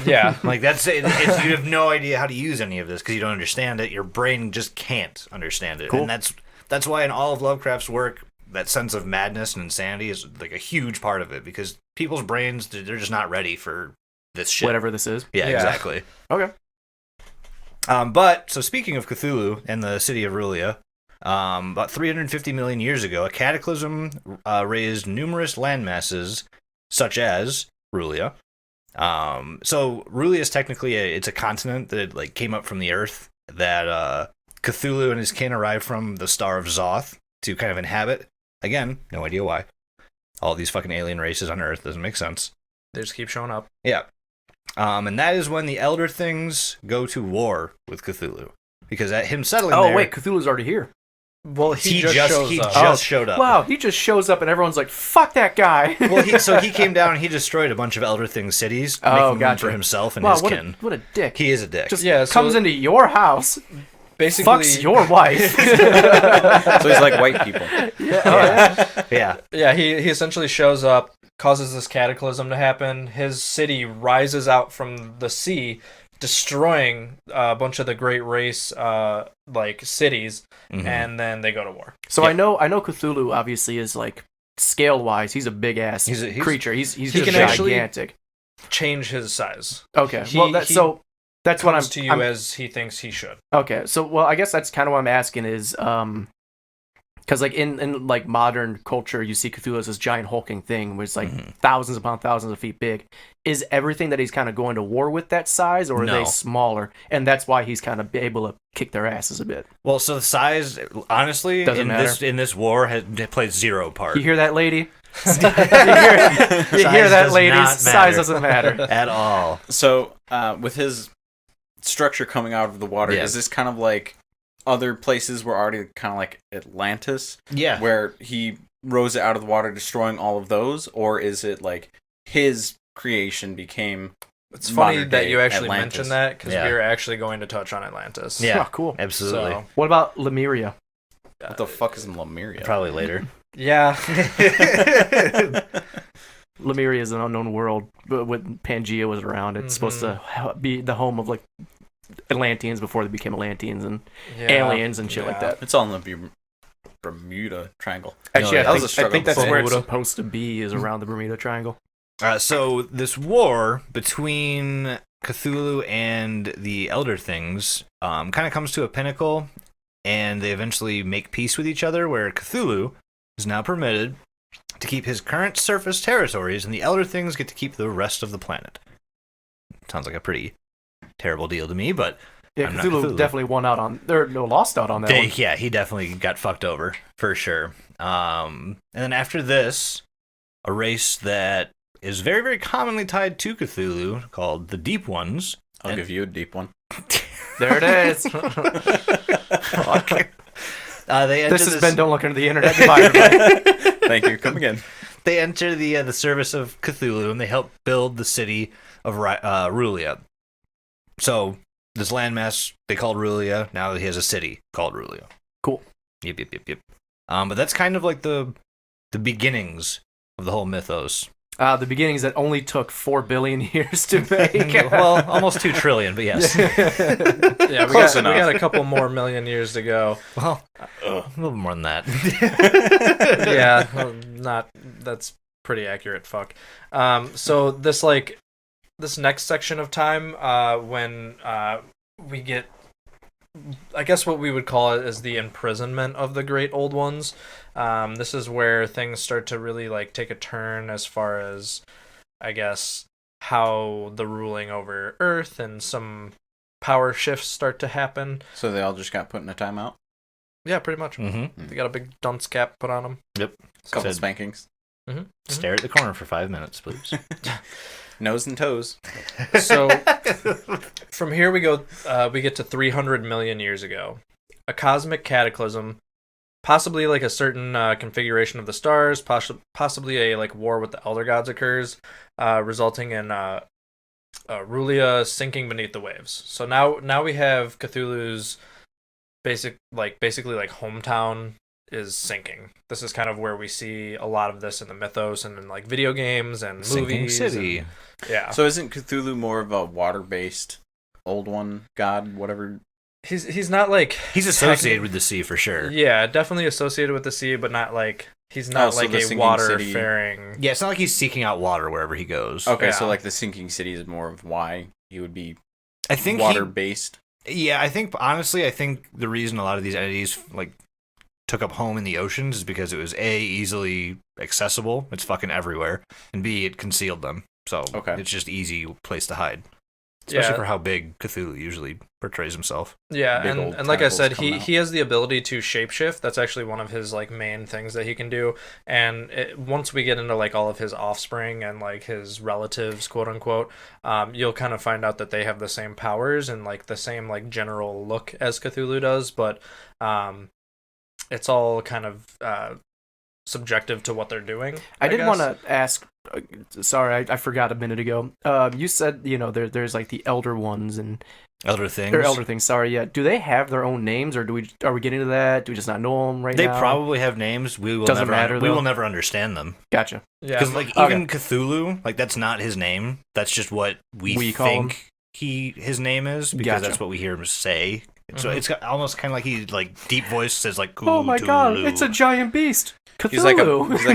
Yeah. Like that's it. It's, you have no idea how to use any of this because you don't understand it. Your brain just can't understand it, Cool. and that's why in all of Lovecraft's work, that sense of madness and insanity is like a huge part of it because people's brains they're just not ready for this shit. Whatever this is. Yeah, Yeah. exactly. Okay. But so speaking of Cthulhu and the city of Rulia, about 350 million years ago, a cataclysm raised numerous landmasses, such as Rulia. So Rulia is technically it's a continent that like came up from the Earth that Cthulhu and his kin arrived from the star of Zoth to kind of inhabit. Again, no idea why. All these fucking alien races on Earth doesn't make sense. They just keep showing up. Yeah. And that is when the Elder Things go to war with Cthulhu. Because at him settling Oh there... wait, Cthulhu's already here. Well, he just shows he up. just showed up. Wow, he just shows up and everyone's like, "Fuck that guy." Well, he came down and he destroyed a bunch of Elder Things cities, Oh, making room gotcha. for himself and Wow, his what kin. what a dick. He is a dick. Just Yeah, so- comes into your house, Basically, fucks your wife. So he's like white people. Yeah, oh, yeah. yeah. Yeah, he essentially shows up, causes this cataclysm to happen. His city rises out from the sea, destroying a bunch of the Great Race like cities, Mhm. and then they go to war. So Yeah. I know Cthulhu obviously is like scale wise, he's a big ass He's creature. He's he just can actually- gigantic. Change his size. Okay, he- well he so that's what Comes to you I'm as he thinks he should. okay. So well, I guess that's kind of what I'm asking is because like in like modern culture, you see Cthulhu as this giant hulking thing, which is like Mhm. thousands upon thousands of feet big. Is everything that he's kind of going to war with that size, or are No. they smaller? And that's why he's kind of able to kick their asses a bit. Well, so the size, honestly, Doesn't matter. in this war, it plays zero part You hear that, lady? you hear that, does ladies? not Size matter. doesn't matter. at all. So, with his structure coming out of the water, Yeah. is this kind of like other places were already kind of like Atlantis, Yeah. where he rose it out of the water, destroying all of those, or is it like his creation became? It's funny Modern that day you actually Atlantis. mentioned that because Yeah. we are actually going to touch on Atlantis. Yeah. Oh, cool. Absolutely. So, What about Lemuria? What the fuck is in Lemuria? Probably later. yeah. Lemuria is an unknown world, but when Pangea was around, it's supposed to be the home of like Atlanteans before they became Atlanteans and Yeah. aliens and shit like Yeah. that. It's all in the Bermuda Triangle. Actually, that was a I struggle think that's before. where it's supposed to be, is around the Bermuda Triangle. So this war between Cthulhu and the Elder Things kind of comes to a pinnacle, and they eventually make peace with each other, where Cthulhu is now permitted to keep his current surface territories, and the Elder Things get to keep the rest of the planet. Sounds like a pretty terrible deal to me, but Yeah, I'm not Cthulhu, Cthulhu. definitely won out on, or no, lost out on that one. yeah, he definitely got fucked over, for sure. And then after this, a race that is very, very commonly tied to Cthulhu, called the Deep Ones. I'll And- give you a deep one. There it is. They enter This has been Don't Look Into the Internet. Goodbye, everybody. Thank you. Come again. They enter the service of Cthulhu, and they help build the city of Rulia. So this landmass they called Rulia. Now he has a city called Rulia. Cool. Yep. But that's kind of like the beginnings of the whole mythos. The beginnings that only took 4 billion years to make. Well, almost 2 trillion, but yes. Yeah, Close we enough. got a couple more million years to go. Well, a little more than that. Yeah, well, that's pretty accurate. Fuck. So this next section of time, when we get, I guess what we would call it is the imprisonment of the Great Old Ones. This is where things start to really like take a turn as far as, I guess, how the ruling over Earth and some power shifts start to happen. So they all just got put in a timeout? Yeah, pretty much. Mm-hmm. They got a big dunce cap put on them. Yep. Couple Said- spankings. Stare at the corner for 5 minutes, please. Nose and toes. So from here we get to 300 million years ago. A cosmic cataclysm, possibly like a certain configuration of the stars, possibly a like war with the elder gods occurs, resulting in Rulia sinking beneath the waves. So now we have Cthulhu's basically like hometown is sinking. This is kind of where we see a lot of this in the mythos and in like video games and Sinking movies. City. and- yeah. So isn't Cthulhu more of a water-based old one god, whatever? He's not like He's associated with the sea for sure. Yeah, definitely associated with the sea, but not like he's not so like the a sinking water-faring. Yeah, it's not like he's seeking out water wherever he goes. Okay, Yeah. so like the sinking city is more of why he would be I think water-based. I think the reason a lot of these entities like took up home in the oceans is because it was A, easily accessible, it's fucking everywhere, and B, it concealed them. So Okay. it's just easy place to hide. Especially Yeah. for how big Cthulhu usually portrays himself. Yeah, Big old and like I said, tentacles coming he has the ability to shapeshift. That's actually one of his like main things that he can do. And once we get into like all of his offspring and like his relatives, quote unquote, you'll kind of find out that they have the same powers and like the same like general look as Cthulhu does, but it's all kind of subjective to what they're doing. I did guess. want to ask. Sorry, I forgot a minute ago. You said there's like the elder ones and Elder things. they're elder things. Sorry, yeah. Do they have their own names, or are we getting into that? Do we just not know them right They now? probably have names. We will Doesn't never matter, we though. will never understand them. Gotcha. Yeah, Because like even Cthulhu, like that's not his name. That's just what we call him. think his name is because Gotcha. that's what we hear him say. So Mhm. it's almost kind of like he like deep voice says like Oh my god, Cthulhu. it's a giant beast. Cthulhu. He's like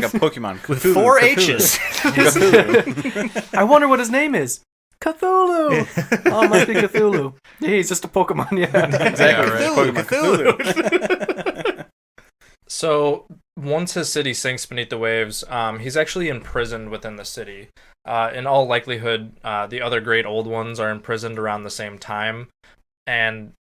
a Pokemon. with Cthulhu, 4 Cthulhu. H's. Cthulhu. I wonder what his name is. Cthulhu. Oh, it must be Cthulhu. Yeah, he's just a Pokemon. Yeah. Exactly. Yeah, right. Cthulhu, Pokemon So once his city sinks beneath the waves, he's actually imprisoned within the city. In all likelihood, the other great old ones are imprisoned around the same time. And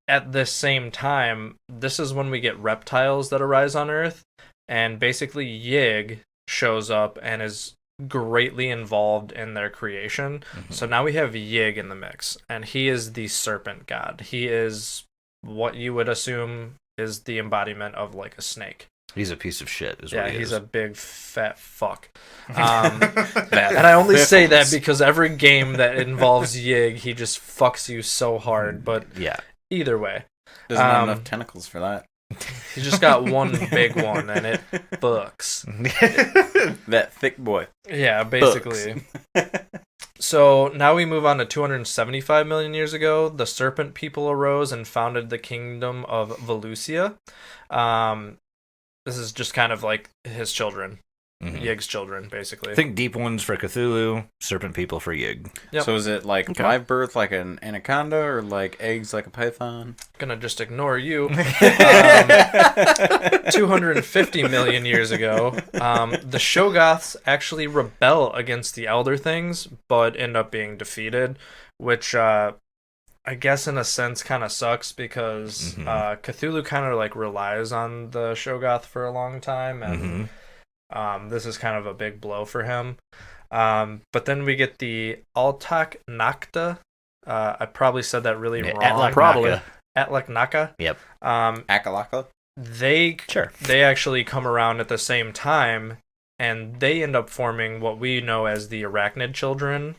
at this same time, this is when we get reptiles that arise on Earth. And basically Yig shows up and is greatly involved in their creation. So now we have Yig in the mix. And he is the serpent god. He is what you would assume is the embodiment of like a snake. He's a piece of shit. Is Yeah, what he he's is. a big fat fuck. And I only say that because every game that involves Yig, he just fucks you so hard. But Yeah. either way, Doesn't have enough tentacles for that. he's just got one big one, and it fucks. That thick boy. Yeah, basically. So now we move on to 275 million years ago. The serpent people arose and founded the kingdom of Volusia. This is just kind of like his children, Mhm. Yig's children, basically. Think deep ones for Cthulhu, serpent people for Yig. Yep. So is it like Okay. live birth like an anaconda or like eggs like a python? Gonna just ignore you. 250 million years ago, the Shoggoths actually rebel against the Elder Things, but end up being defeated, which I guess in a sense kind of sucks because Mhm. Cthulhu kind of like relies on the Shoggoth for a long time, and this is kind of a big blow for him. But then we get the Altak Nakta. I probably said that really wrong. Atlak Probably. Naka. Atlak Naka. Yep. Akalaka? They Sure. they actually come around at the same time, and they end up forming what we know as the Arachnid Children.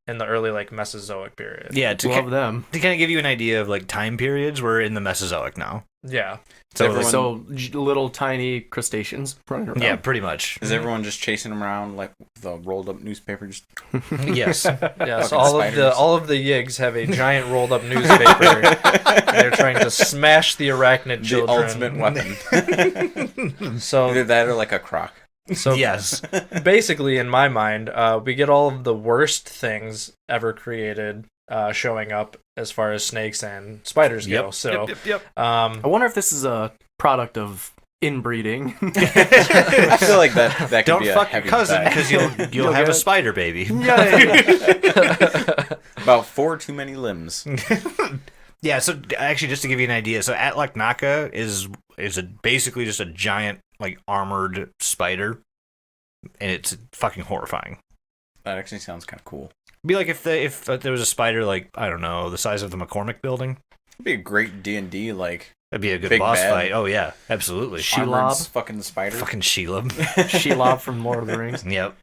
in the early like Mesozoic period. Yeah, Love them. to kind of give you an idea of like time periods, we're in the Mesozoic now. Yeah. So little tiny crustaceans running around. Yeah, pretty much. Is everyone just chasing them around like with a rolled up newspaper? Just Yes. Yes, Fucking all spiders. of the Yigs have a giant rolled up newspaper. And they're trying to smash the arachnid the children. ultimate weapon. So Either that or like a croc. so Yes. basically, in my mind, we get all of the worst things ever created showing up as far as snakes and spiders go. So, Yep. I wonder if this is a product of inbreeding. I feel like that could Don't be a fuck your heavy cousin bet. because you'll have get a it. spider baby. About 4 too many limbs. Yeah, so actually, just to give you an idea, so Atlantis is basically just a giant like armored spider, and it's fucking horrifying. That actually sounds kind of cool. It'd be like if there was a spider like, I don't know, the size of the McCormick building. It'd be a great D&D like That'd be a good Big boss bad. fight. Oh yeah, absolutely. Shelob. armored fucking spider. Fucking Shelob. Shelob from Lord of the Rings. Yep.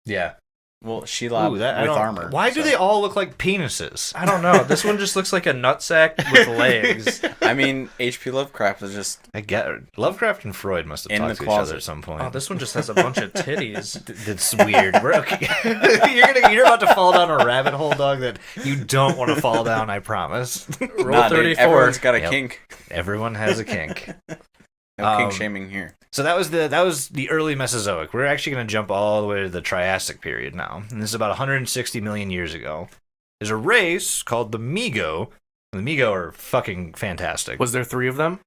Yeah. Well, Shelob Ooh, that, I with don't- armor. Why do so- they all look like penises? I don't know. This one just looks like a nutsack with legs. I mean, H.P. Lovecraft is just I get it. Lovecraft and Freud must have In talked the to each other closet. at some point. Oh, this one just has a bunch of titties. That's weird. We're okay. you're about to fall down a rabbit hole, dog, that you don't want to fall down. I promise. Roll nah, dude, 34. everyone's got a Yep. kink. Everyone has a kink. No kink shaming here. So that was the early Mesozoic. We're actually going to jump all the way to the Triassic period now, and this is about 160 million years ago. There's a race called the Migo. The Migo are fucking fantastic. Was there 3 of them?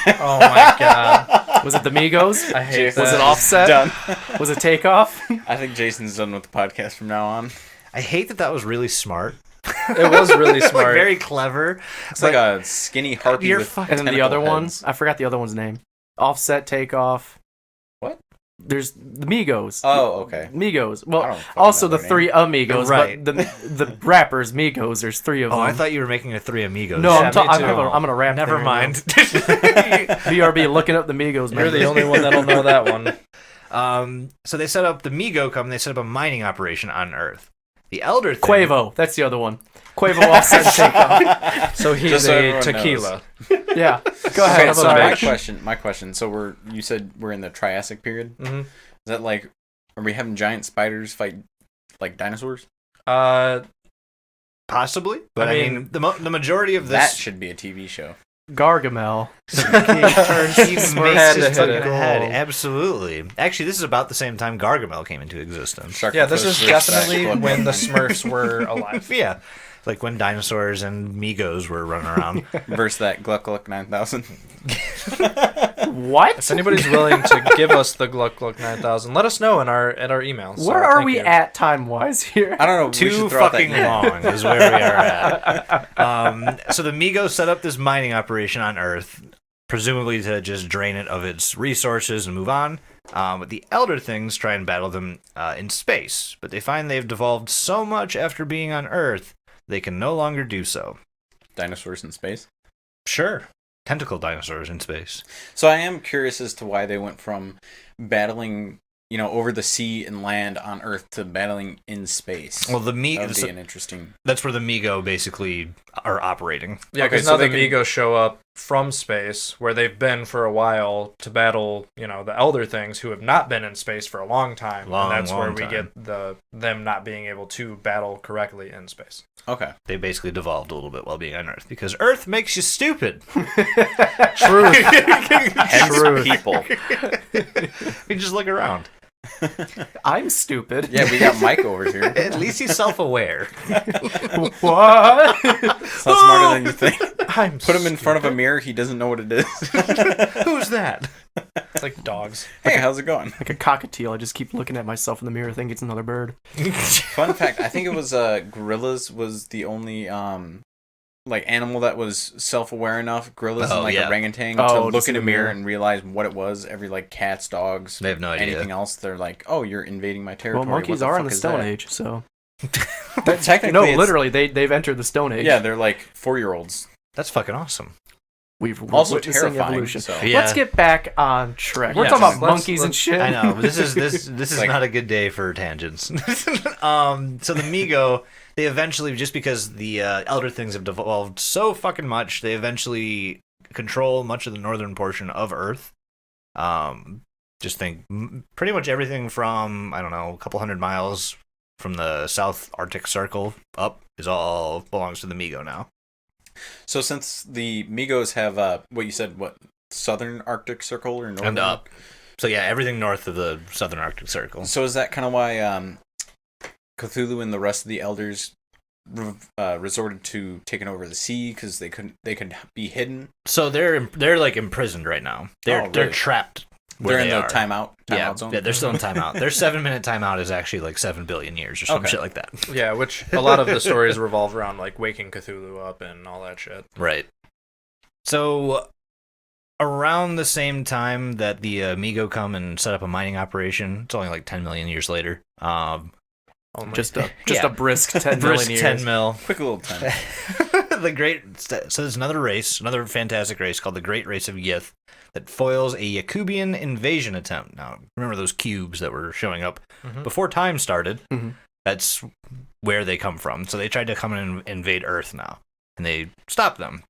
Oh my god. Was it the Migos? I hate Was that. it Offset? Done. Was it Takeoff? I think Jason's done with the podcast from now on. I hate that was really smart. It was really Like, smart. very clever. It's like a skinny harpy You're with fucking- And then the other tentacle one, heads. I forgot the other one's name. Offset, Takeoff. What? There's the Migos. Oh, okay. Migos. I Well, don't fucking also know the their 3 Amigos, Right. but the rappers Migos. There's 3 of Oh, them. I thought you were making a Three Amigos. No, Yeah, I'm me too. gonna rap. Never there, mind. you know. BRB looking up the Migos. You're the members. only one that'll know that one. So they set up the Migo come. They set up a mining operation on Earth. The Elder thing, Quavo. That's the other one. Quavo Offset Takeoff. So he's Just so a everyone tequila. Yeah. Go ahead. Okay, I'm so sorry. my question. So you said we're in the Triassic period. Mhm. Is that like, are we having giant spiders fight like dinosaurs? possibly, but I I mean, mean, the majority of That this should be a TV show. Gargamel. He Had makes to his hit fucking it. head. Absolutely. Actually, this is about the same time Gargamel came into existence. Shark Yeah, this Foot is First definitely Back, when the Blood Smurfs were alive. Yeah, like when dinosaurs and Migos were running around. versus that Gluck Gluck 9000. What? If anybody's willing to give us the Gluck Gluck 9000, let us know in our emails. So, Where are thank we you. at time wise here? I don't know. we Too should throw out that fucking year. long is where we are at. So the Migos set up this mining operation on Earth, presumably to just drain it of its resources and move on. But the Elder Things try and battle them in space, but they find they've devolved so much after being on Earth, they can no longer do so. Dinosaurs in space. Sure. Tentacle dinosaurs in space. So I am curious as to why they went from battling, over the sea and land on Earth to battling in space. Well, the that would be an interesting. that's where the Migo basically are operating. Yeah, because Okay, now so the they can- Migos show up from space, where they've been for a while, to battle, the Elder Things, who have not been in space for a long time. Long, and that's where long we time. get them not being able to battle correctly in space. Okay. They basically devolved a little bit while being on Earth because Earth makes you stupid. Truth. Hence people. You just look around. I'm stupid. Yeah, we got Mike over here. At least he's self-aware. What? It's not smarter than you think. I'm Put him in front of a mirror. He doesn't know what it is. Who's that? It's like dogs. Hey, how's it going? Like a cockatiel. I just keep looking at myself in the mirror, think it's another bird. Fun fact: I think it was gorillas was the only animal that was self-aware enough. Gorillas Oh, and yeah. orangutan Oh, to look just in in a the mirror mirror. and realize what it was. Every cats, dogs, They have no idea. anything else, they're like, "Oh, you're invading my Well, territory." monkeys What are in fuck the is Stone that? Age, so. Technically, No, it's- literally, they've entered the Stone Age. Yeah, they're like 4-year-olds. That's fucking awesome. we've Also witnessing terrifying, evolution. so- Yeah. Let's get back on track. We're Yeah, talking about let's- monkeys and let's- shit. I know, but this is Like- not a good day for tangents. So the Migo, they eventually, just because the Elder Things have devolved so fucking much, they eventually control much of the northern portion of Earth. Just think pretty much everything from, I don't know, a couple hundred miles from the South Arctic Circle up is all belongs to the Migo now. So since the Migos have what you said, what Southern Arctic Circle or Northern? And up. So yeah, everything north of the Southern Arctic Circle. So is that kind of why Cthulhu and the rest of the elders resorted to taking over the sea because they could be hidden? So they're like imprisoned right now. They're really? trapped. They're in the are. timeout Yeah, zone. yeah, they're still in timeout. Their 7-minute timeout is actually like 7 billion years or some Okay. shit like that. Yeah, which a lot of the stories revolve around like waking Cthulhu up and all that shit. Right. So around the same time that the Migo come and set up a mining operation, it's only like 10 million years later. Only. Just a Yeah. brisk 10 Brisk million 10 years. mil. Quick little time. The great. So there's another race, another fantastic race called the Great Race of Geth that foils a Yakubian invasion attempt. Now, remember those cubes that were showing up Mhm. before time started? Mhm. That's where they come from. So they tried to come and invade Earth now, and they stopped them.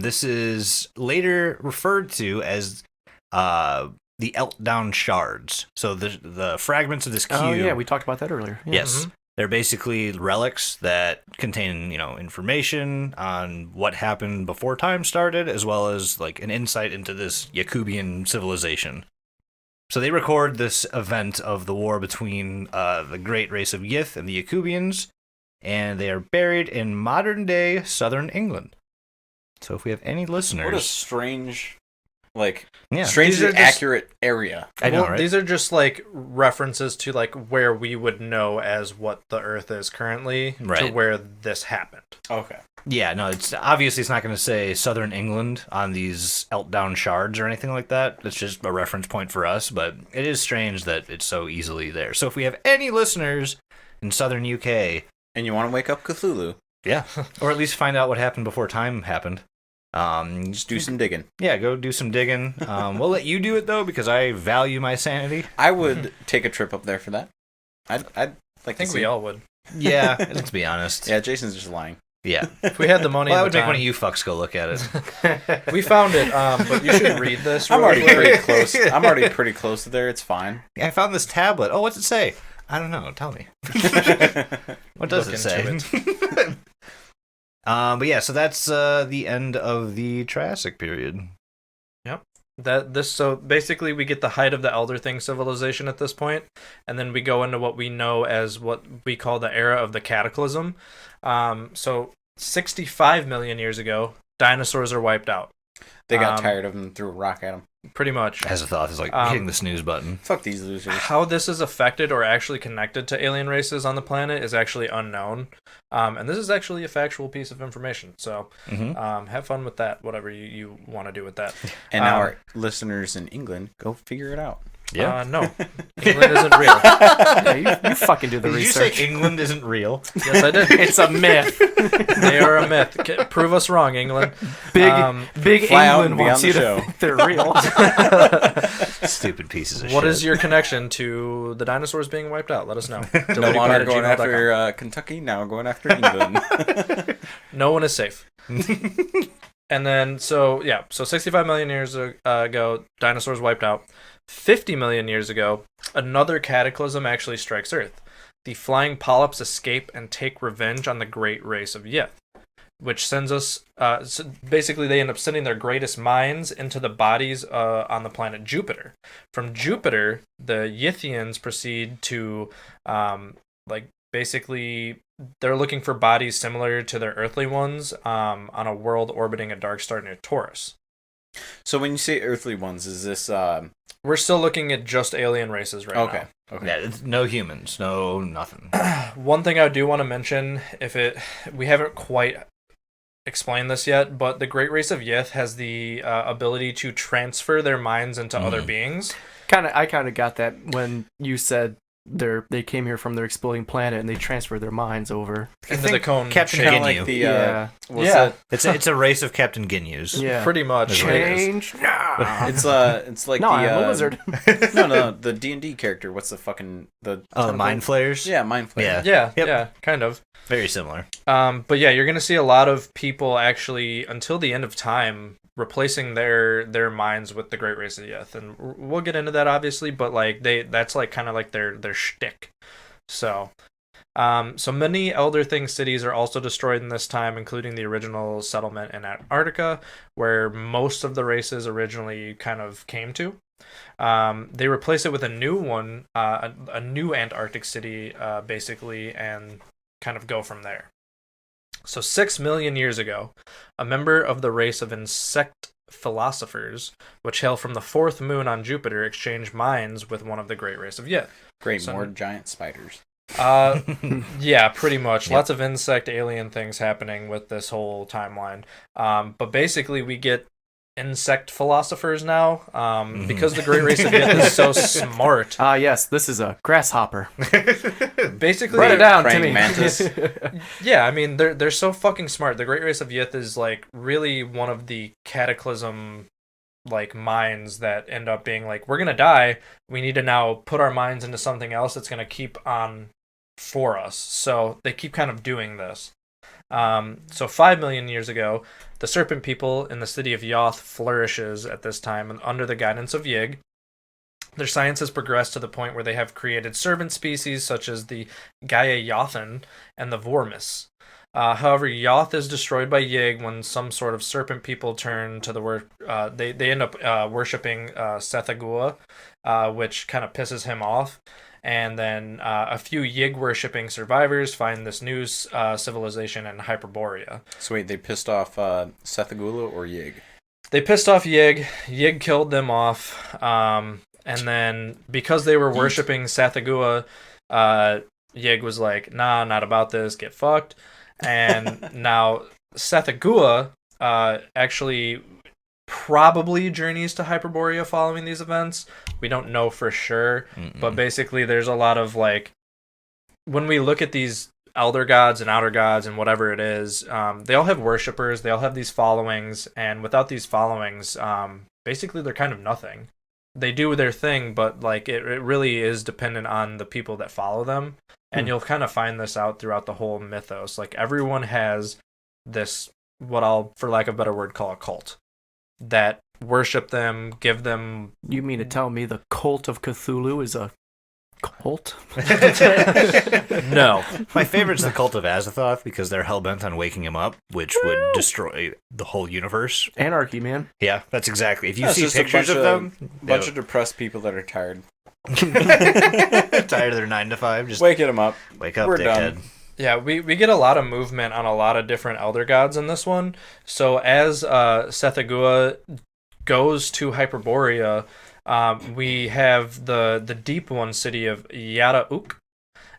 This is later referred to as the Eltdown Shards. So the fragments of this cube. Oh yeah, we talked about that earlier. Yeah. Yes. They're basically relics that contain, information on what happened before time started, as well as like an insight into this Yakubian civilization. So they record this event of the war between the great race of Gith and the Yakubians, and they are buried in modern-day southern England. So if we have any listeners... What a strange, yeah, These strangely are just- accurate area. I know, Well, right? These are just like references to like where we would know as what the Earth is currently to Right. where this happened. Okay. Yeah, no, it's obviously it's not going to say southern England on these Eltdown Shards or anything like that. It's just a reference point for us, but it is strange that it's so easily there. So if we have any listeners in southern UK, And you want to wake up Cthulhu? yeah, or at least find out what happened before time happened, Just do some digging. yeah, go do some digging. We'll let you do it though because I value my sanity. I would take a trip up there for that. I'd like I think to we see. all would. Yeah, let's be honest. Yeah, Jason's just lying. Yeah. If we had the money, Well, I and would the make one of time. you fucks go look at it. We found it, but you should read this. I'm real already quick. pretty close. I'm already pretty close to there. It's fine. I found this tablet. Oh, what's it say? I don't know. Tell me. What does Look it say? into But yeah, so that's the end of the Triassic period. So basically we get the height of the Elder Thing civilization at this point, and then we go into what we know as what we call the era of the Cataclysm. So 65 million years ago, dinosaurs are wiped out. They got tired of him and threw a rock at him. Pretty much. As a thought, is like hitting the snooze button. Fuck these losers. How this is affected or actually connected to alien races on the planet is actually unknown. And this is actually a factual piece of information. So have fun with that, whatever you want to do with that. And our listeners in England, go figure it out. Yeah. No, England isn't real. Yeah, you fucking do the Did research. you say England isn't real? Yes, I did. It's a myth. They are a myth. Prove us wrong, England. Big fly out England and be wants on you the to show. think they're real. Stupid pieces of What shit. is your connection to the dinosaurs being wiped out? Let us know. No longer going DeliveryPod@gmail.com. after Kentucky, now going after England. No one is safe. And then, so 65 million years ago, dinosaurs wiped out. 50 million years ago, another cataclysm actually strikes Earth. The flying polyps escape and take revenge on the great race of Yeth, which sends us, so basically they end up sending their greatest minds into the bodies on the planet Jupiter. From Jupiter, the Yithians proceed to, basically, they're looking for bodies similar to their earthly ones on a world orbiting a dark star near Taurus. So when you say earthly ones, is this We're still looking at just alien races right okay? now. Okay. Yeah, it's no humans, no nothing. One thing I do want to mention, we haven't quite explained this yet, but the Great Race of Yeth has the ability to transfer their minds into other beings. I kind of got that when you said they came here from their exploding planet and they transferred their minds over. Into the cone Captain shape. Kind of Ginyu. like the Yeah. what's Yeah. that? It's a race of Captain Ginyus. Yeah. Pretty much. Change. Nah. It's like No, the I'm a lizard. no, the D&D character. What's the fucking the Oh, Mind Flayers? Yeah, Mind Flayer. Yeah. Yeah, Yep. yeah, kind of. Very similar. But yeah, you're gonna see a lot of people actually until the end of time replacing their minds with the Great Race of Yeth, and we'll get into that obviously. But like that's like kind of like their shtick. So many Elder Thing cities are also destroyed in this time, including the original settlement in Antarctica, where most of the races originally kind of came to. They replace it with a new one, a new Antarctic city, basically, and kind of go from there. So 6 million years ago, a member of the race of insect philosophers, which hail from the fourth moon on Jupiter, exchanged minds with one of the great race of Yeth. Great, So- more giant spiders. Yeah, pretty much. Yep. Lots of insect alien things happening with this whole timeline. But basically, we get insect philosophers now, because the great race of Yeth is so smart. Yes, this is a grasshopper. Basically, Write it down, Praying Timmy. mantis. yeah, I mean they're so fucking smart. The great race of Yeth is like really one of the cataclysm like minds that end up being like, we're gonna die. We need to now put our minds into something else that's gonna keep on for us. So they keep kind of doing this. So 5 million years ago, the serpent people in the city of Yoth flourishes at this time under the guidance of Yig. Their science has progressed to the point where they have created servant species such as the Gaia Yothan and the Vormis. However, Yoth is destroyed by Yig when some sort of serpent people turn to the they end up worshipping Sethagua, which kind of pisses him off. And then a few Yig worshipping survivors find this new civilization in Hyperborea. So wait, they pissed off Sethagula or Yig? They pissed off Yig. Yig killed them off. And then because they were worshipping Sethagua, Yig was like, nah, not about this, get fucked. And now Sethagua actually probably journeys to Hyperborea following these events. We don't know for sure, but basically there's a lot of like, when we look at these elder gods and outer gods and whatever it is, they all have worshippers, they all have these followings, and without these followings, basically they're kind of nothing. They do their thing, but like it really is dependent on the people that follow them. And you'll kind of find this out throughout the whole mythos. Like everyone has this, what I'll, for lack of a better word, call a cult that worship them, give them. You mean to tell me the cult of Cthulhu is a cult? No. My favorite's the Cult of Azathoth because they're hell-bent on waking him up, which would destroy the whole universe. Anarchy, man. Yeah, that's exactly. If you Yeah, it's see just a pictures bunch of them, bunch of depressed people that are tired. tired of their 9 to 5, just Waking them up. wake up, We're dickhead. done. Yeah, we get a lot of movement on a lot of different elder gods in this one. So as Sethagua goes to Hyperborea, we have the deep one city of Yada Uk,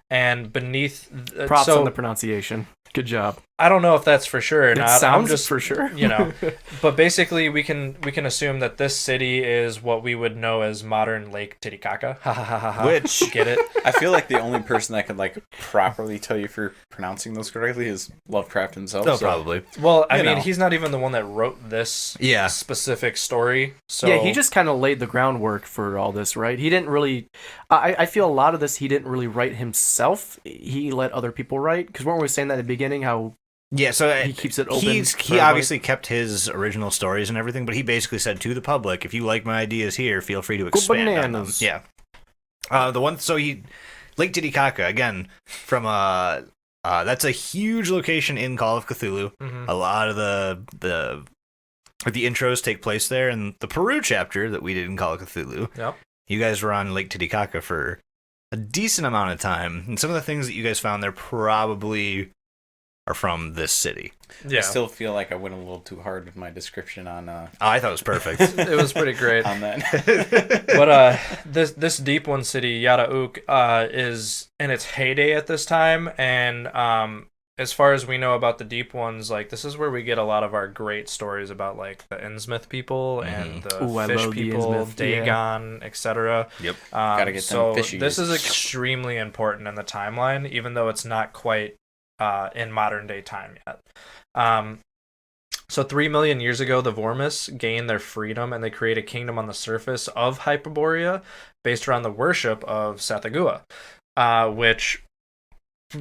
and beneath. Props so on the pronunciation. Good job. I don't know if that's for sure or It not. I'm sounds just for sure. you know, but basically we can assume that this city is what we would know as modern Lake Titicaca. Ha ha ha ha ha. Which- get it? I feel like the only person that could like properly tell you if you're pronouncing those correctly is Lovecraft himself. Oh, so- probably. Well, I You mean, know. he's not even the one that wrote this Yeah. specific story. So Yeah, he just kind of laid the groundwork for all this, right? He didn't really. I feel a lot of this he didn't really write himself. He let other people write. Because weren't we saying that at the beginning how Yeah, so he keeps it open? he for everybody? obviously kept his original stories and everything, but he basically said to the public, if you like my ideas here, feel free to expand on them. bananas. Yeah. Lake Titicaca, again, from that's a huge location in Call of Cthulhu. Mhm. A lot of the intros take place there, and the Peru chapter that we did in Call of Cthulhu. Yep. You guys were on Lake Titicaca for a decent amount of time, and some of the things that you guys found there probably are from this city. Yeah. I still feel like I went a little too hard with my description on I thought it was perfect. It was pretty great. on that. But this deep one city, Yada Uk, is in its heyday at this time, and as far as we know about the deep ones, like this is where we get a lot of our great stories about like the Innsmouth people and the Ooh, I fish love the people, Innsmouth, yeah. Dagon, etc. Yep. Gotta get so them fishies. this is extremely important in the timeline, even though it's not quite in modern day time yet. So 3 million years ago, the Vormis gain their freedom and they create a kingdom on the surface of Hyperborea based around the worship of Sathagua, which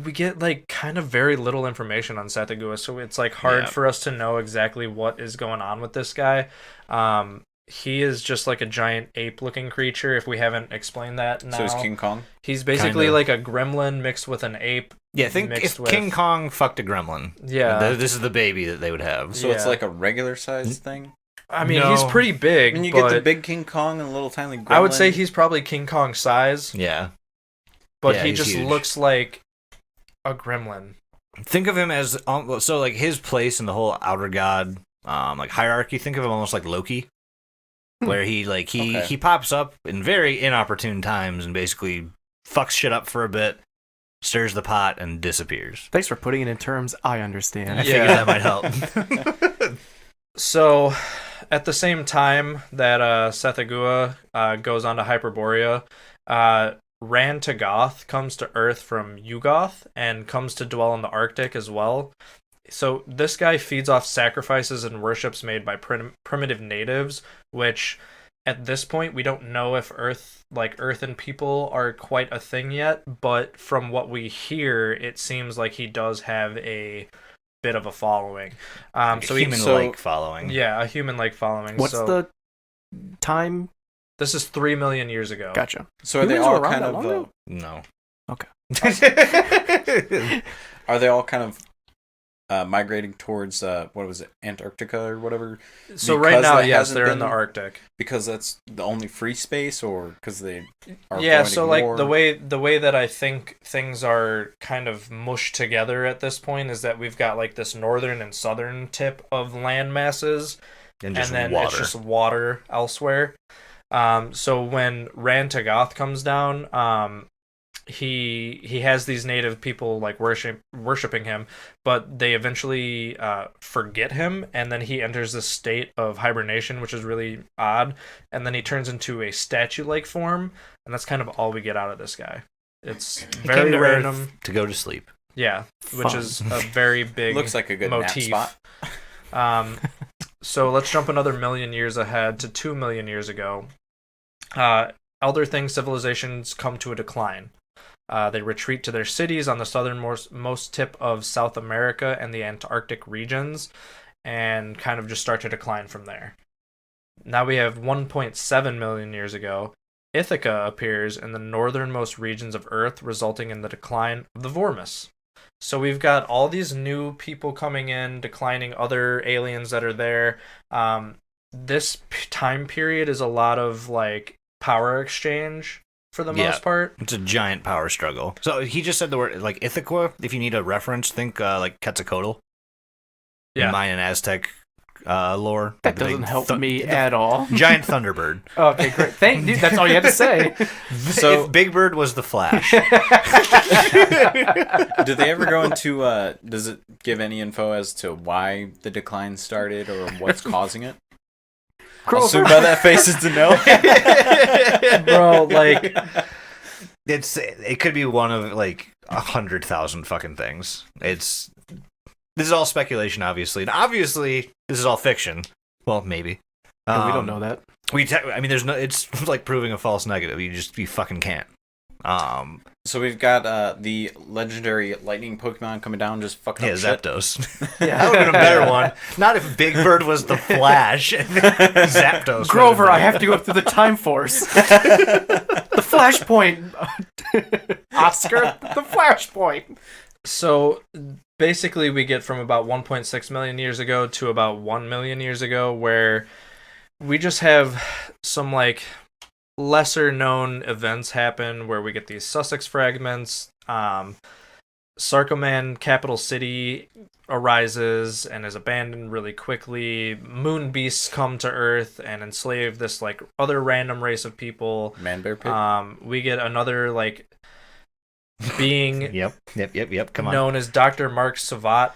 we get like kind of very little information on Sathagua, so it's like hard for us to know exactly what is going on with this guy. He is just like a giant ape-looking creature, if we haven't explained that now. So he's King Kong? He's basically Kinda. like a gremlin mixed with an ape. Yeah, think mixed if with... King Kong fucked a gremlin. Yeah. This is the baby that they would have. So it's like a regular sized thing? I mean, No. he's pretty big, When you but get the big King Kong and a little tiny gremlin. I would say he's probably King Kong size, Yeah. but Yeah, he he's just huge. looks like a gremlin. Think of him as so like his place in the whole outer god like hierarchy. Think of him almost like Loki, where he pops up in very inopportune times and basically fucks shit up for a bit, stirs the pot, and disappears. Thanks for putting it in terms I understand. I figured that might help. So, at the same time that Sathagua goes on to Hyperborea, Rantagoth comes to Earth from Yugoth and comes to dwell in the Arctic as well. So this guy feeds off sacrifices and worships made by primitive natives, which at this point we don't know if Earth and people are quite a thing yet, but from what we hear, it seems like he does have a bit of a following. So human-like following. Yeah, a human-like following. What's the time? This is 3 million years ago. Gotcha. So are they Humans were all around kind that of... long ago? No. Okay. Are they all kind of migrating towards, what was it, Antarctica or whatever? So Because right now, that yes, hasn't they're in the been- Arctic. Because that's the only free space, or because they are Yeah, avoiding so like war? the way that I think things are kind of mushed together at this point is that we've got like this northern and southern tip of land masses, And and just then water. it's just water elsewhere. So when Rantagoth comes down, he has these native people like worshiping him, but they eventually forget him, and then he enters this state of hibernation, which is really odd, and then he turns into a statue-like form, and that's kind of all we get out of this guy. It's He very came to Earth random. to go to sleep. Yeah, which Fun. is a very big Looks like a good motif. nap spot. So let's jump another million years ahead to 2 million years ago. Elder Thing civilizations come to a decline. They retreat to their cities on the southernmost tip of South America and the Antarctic regions, and kind of just start to decline from there. Now we have 1.7 million years ago. Ithaca appears in the northernmost regions of Earth, resulting in the decline of the Vormis. So we've got all these new people coming in, declining other aliens that are there. This time period is a lot of like power exchange for the most part. It's a giant power struggle. So he just said the word like Ithaca. If you need a reference, think like Quetzalcoatl. Yeah. In Mayan and Aztec lore. That The big doesn't help me at all. Giant Thunderbird. Okay, great. Thank you. That's all you had to say. So- if Big Bird was the Flash. Do they ever go into, does it give any info as to why the decline started or what's causing it? I'll assume by that face it's a no. Bro, like, It could be one of like 100,000 fucking things. This is all speculation, obviously, and obviously this is all fiction. Well, maybe. We don't know that. I mean, there's no. It's like proving a false negative. You fucking can't. So we've got the legendary lightning Pokemon coming down, just fucking Yeah, up shit. Zapdos. Yeah. That would have been a better one. Not if Big Bird was the Flash. Zapdos. Grover, I have to go through the time force. The flashpoint. Oscar, the flashpoint. so basically we get from about 1.6 million years ago to about 1 million years ago, where we just have some like lesser known events happen where we get these Sussex fragments. Sarcoman capital city arises and is abandoned really quickly. Moon beasts come to Earth and enslave this like other random race of people. Man Bear Pig. We get another like being Yep. Come on. known as Dr. Mark Savat,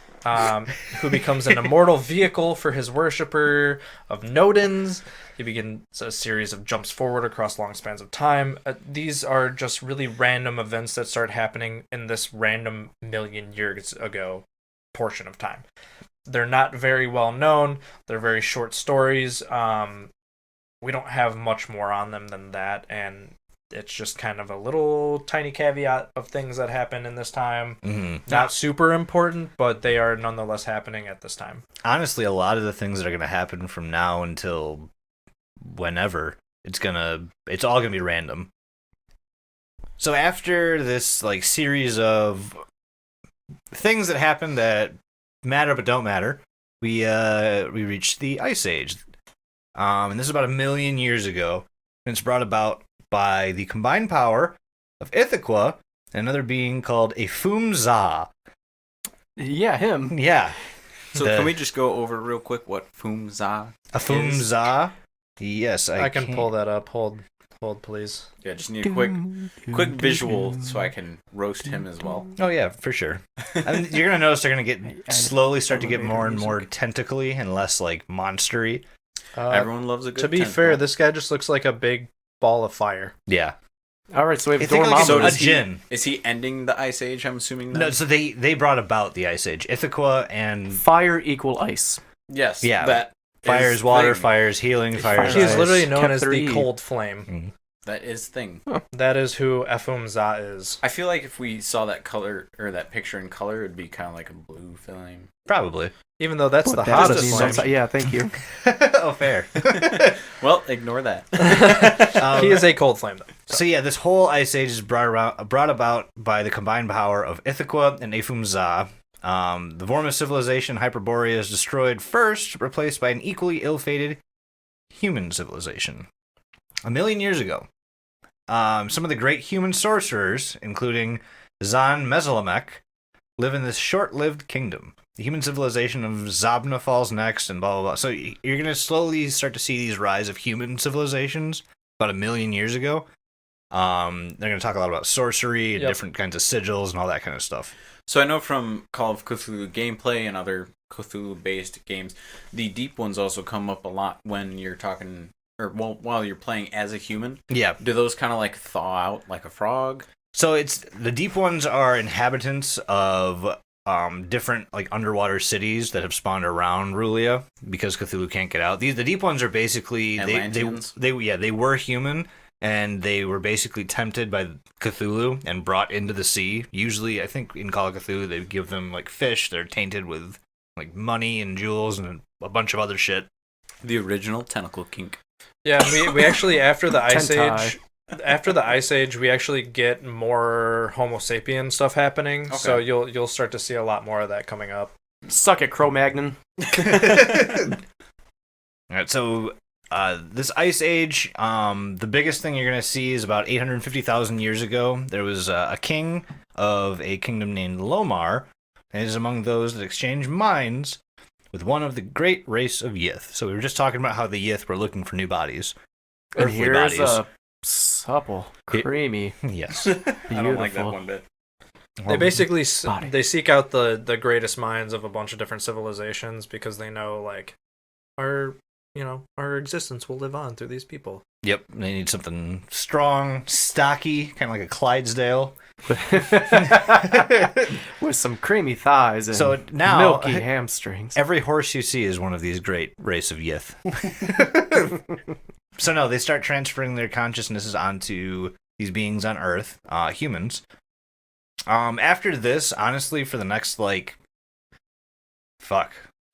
who becomes an immortal vehicle for his worshipper of Nodens. He begins a series of jumps forward across long spans of time. These are just really random events that start happening in this random million years ago portion of time. They're not very well known. They're very short stories. We don't have much more on them than that, and it's just kind of a little tiny caveat of things that happen in this time. Mm-hmm. Not super important, but they are nonetheless happening at this time. Honestly, a lot of the things that are going to happen from now until whenever, it's all going to be random. So after this like series of things that happen that matter but don't matter, we reached the Ice Age. And this is about 1 million years ago, and it's brought about by the combined power of Ithaca and another being called Afum-Za. Yeah, him. Yeah. So can we just go over real quick what Fum-Za is? Afum-Za? Yes, I can pull that up. Hold, please. Yeah, just need a quick visual so I can roast him as well. Oh yeah, for sure. I mean, you're gonna notice they're gonna slowly start to get more and more tentacly and less like monstery. Everyone loves a good To be tentacle. fair, this guy just looks like a big ball of fire. Yeah. All right, so we have Think like Dormammu. a djinn. Is he ending the Ice Age, I'm assuming? Then? No, so they brought about the Ice Age. Ithaca and Fire equal ice. Yes. Yeah. That fire is is water, thing. fire is healing, fire is He is ice. literally known as the Kep3. Cold Flame. Mhm. That is thing. That is who Afum-Za is. I feel like if we saw that color or that picture in color, it'd be kind of like a blue flame. Probably. Even though that's Well, the that hottest means flame. outside- Yeah, thank you. Oh, fair. Well, ignore that. He is a cold flame, though. So yeah, this whole Ice Age is brought about by the combined power of Ithaca and Afum-Za. The Vormis civilization, Hyperborea, is destroyed first, replaced by an equally ill-fated human civilization. 1 million years ago. Some of the great human sorcerers, including Zan Meselamek, live in this short-lived kingdom. The human civilization of Zabna falls next, and blah, blah, blah. So you're going to slowly start to see these rise of human civilizations about 1 million years ago. They're going to talk a lot about sorcery and different kinds of sigils and all that kind of stuff. So I know from Call of Cthulhu gameplay and other Cthulhu-based games, the deep ones also come up a lot when you're talking, or while you're playing as a human. Yeah. Do those kind of like thaw out like a frog? So the deep ones are inhabitants of different like underwater cities that have spawned around Rulia because Cthulhu can't get out. The deep ones are basically Atlanteans? they were human and they were basically tempted by Cthulhu and brought into the sea. Usually, I think in Call of Cthulhu they give them like fish. They're tainted with like money and jewels and a bunch of other shit. The original tentacle kink. Yeah, we actually after the Ice Tentai. Age, we actually get more Homo sapien stuff happening. Okay. So you'll start to see a lot more of that coming up. Suck it, Cro-Magnon. All right, so this Ice Age, the biggest thing you're going to see is about 850,000 years ago. There was a king of a kingdom named Lomar, and is among those that exchanged minds with one of the great race of Yith. So we were just talking about how the Yith were looking for new bodies. And Earthly here's bodies. a supple, creamy, Yes. I don't like that beautiful. one bit. They basically body. they seek out the greatest minds of a bunch of different civilizations because they know like our existence will live on through these people. Yep, they need something strong, stocky, kind of like a Clydesdale. With some creamy thighs and So now- milky hamstrings. Every horse you see is one of these great race of Yith. So no, they start transferring their consciousnesses onto these beings on Earth, humans. After this, honestly, for the next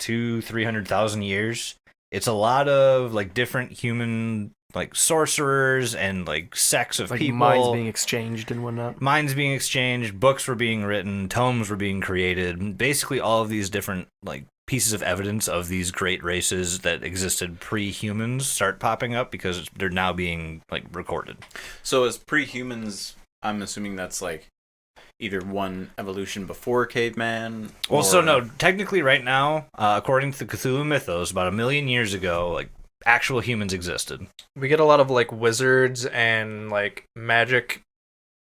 200,000-300,000 years, it's a lot of like different human like sorcerers and like sects of Like people. minds being exchanged and whatnot. Minds being exchanged, books were being written, tomes were being created. Basically, all of these different like pieces of evidence of these great races that existed pre-humans start popping up because they're now being like recorded. So as pre-humans, I'm assuming that's like either one evolution before caveman. Well, so or- no, technically, right now, according to the Cthulhu Mythos, about 1 million years ago, like actual humans existed. We get a lot of like wizards and like magic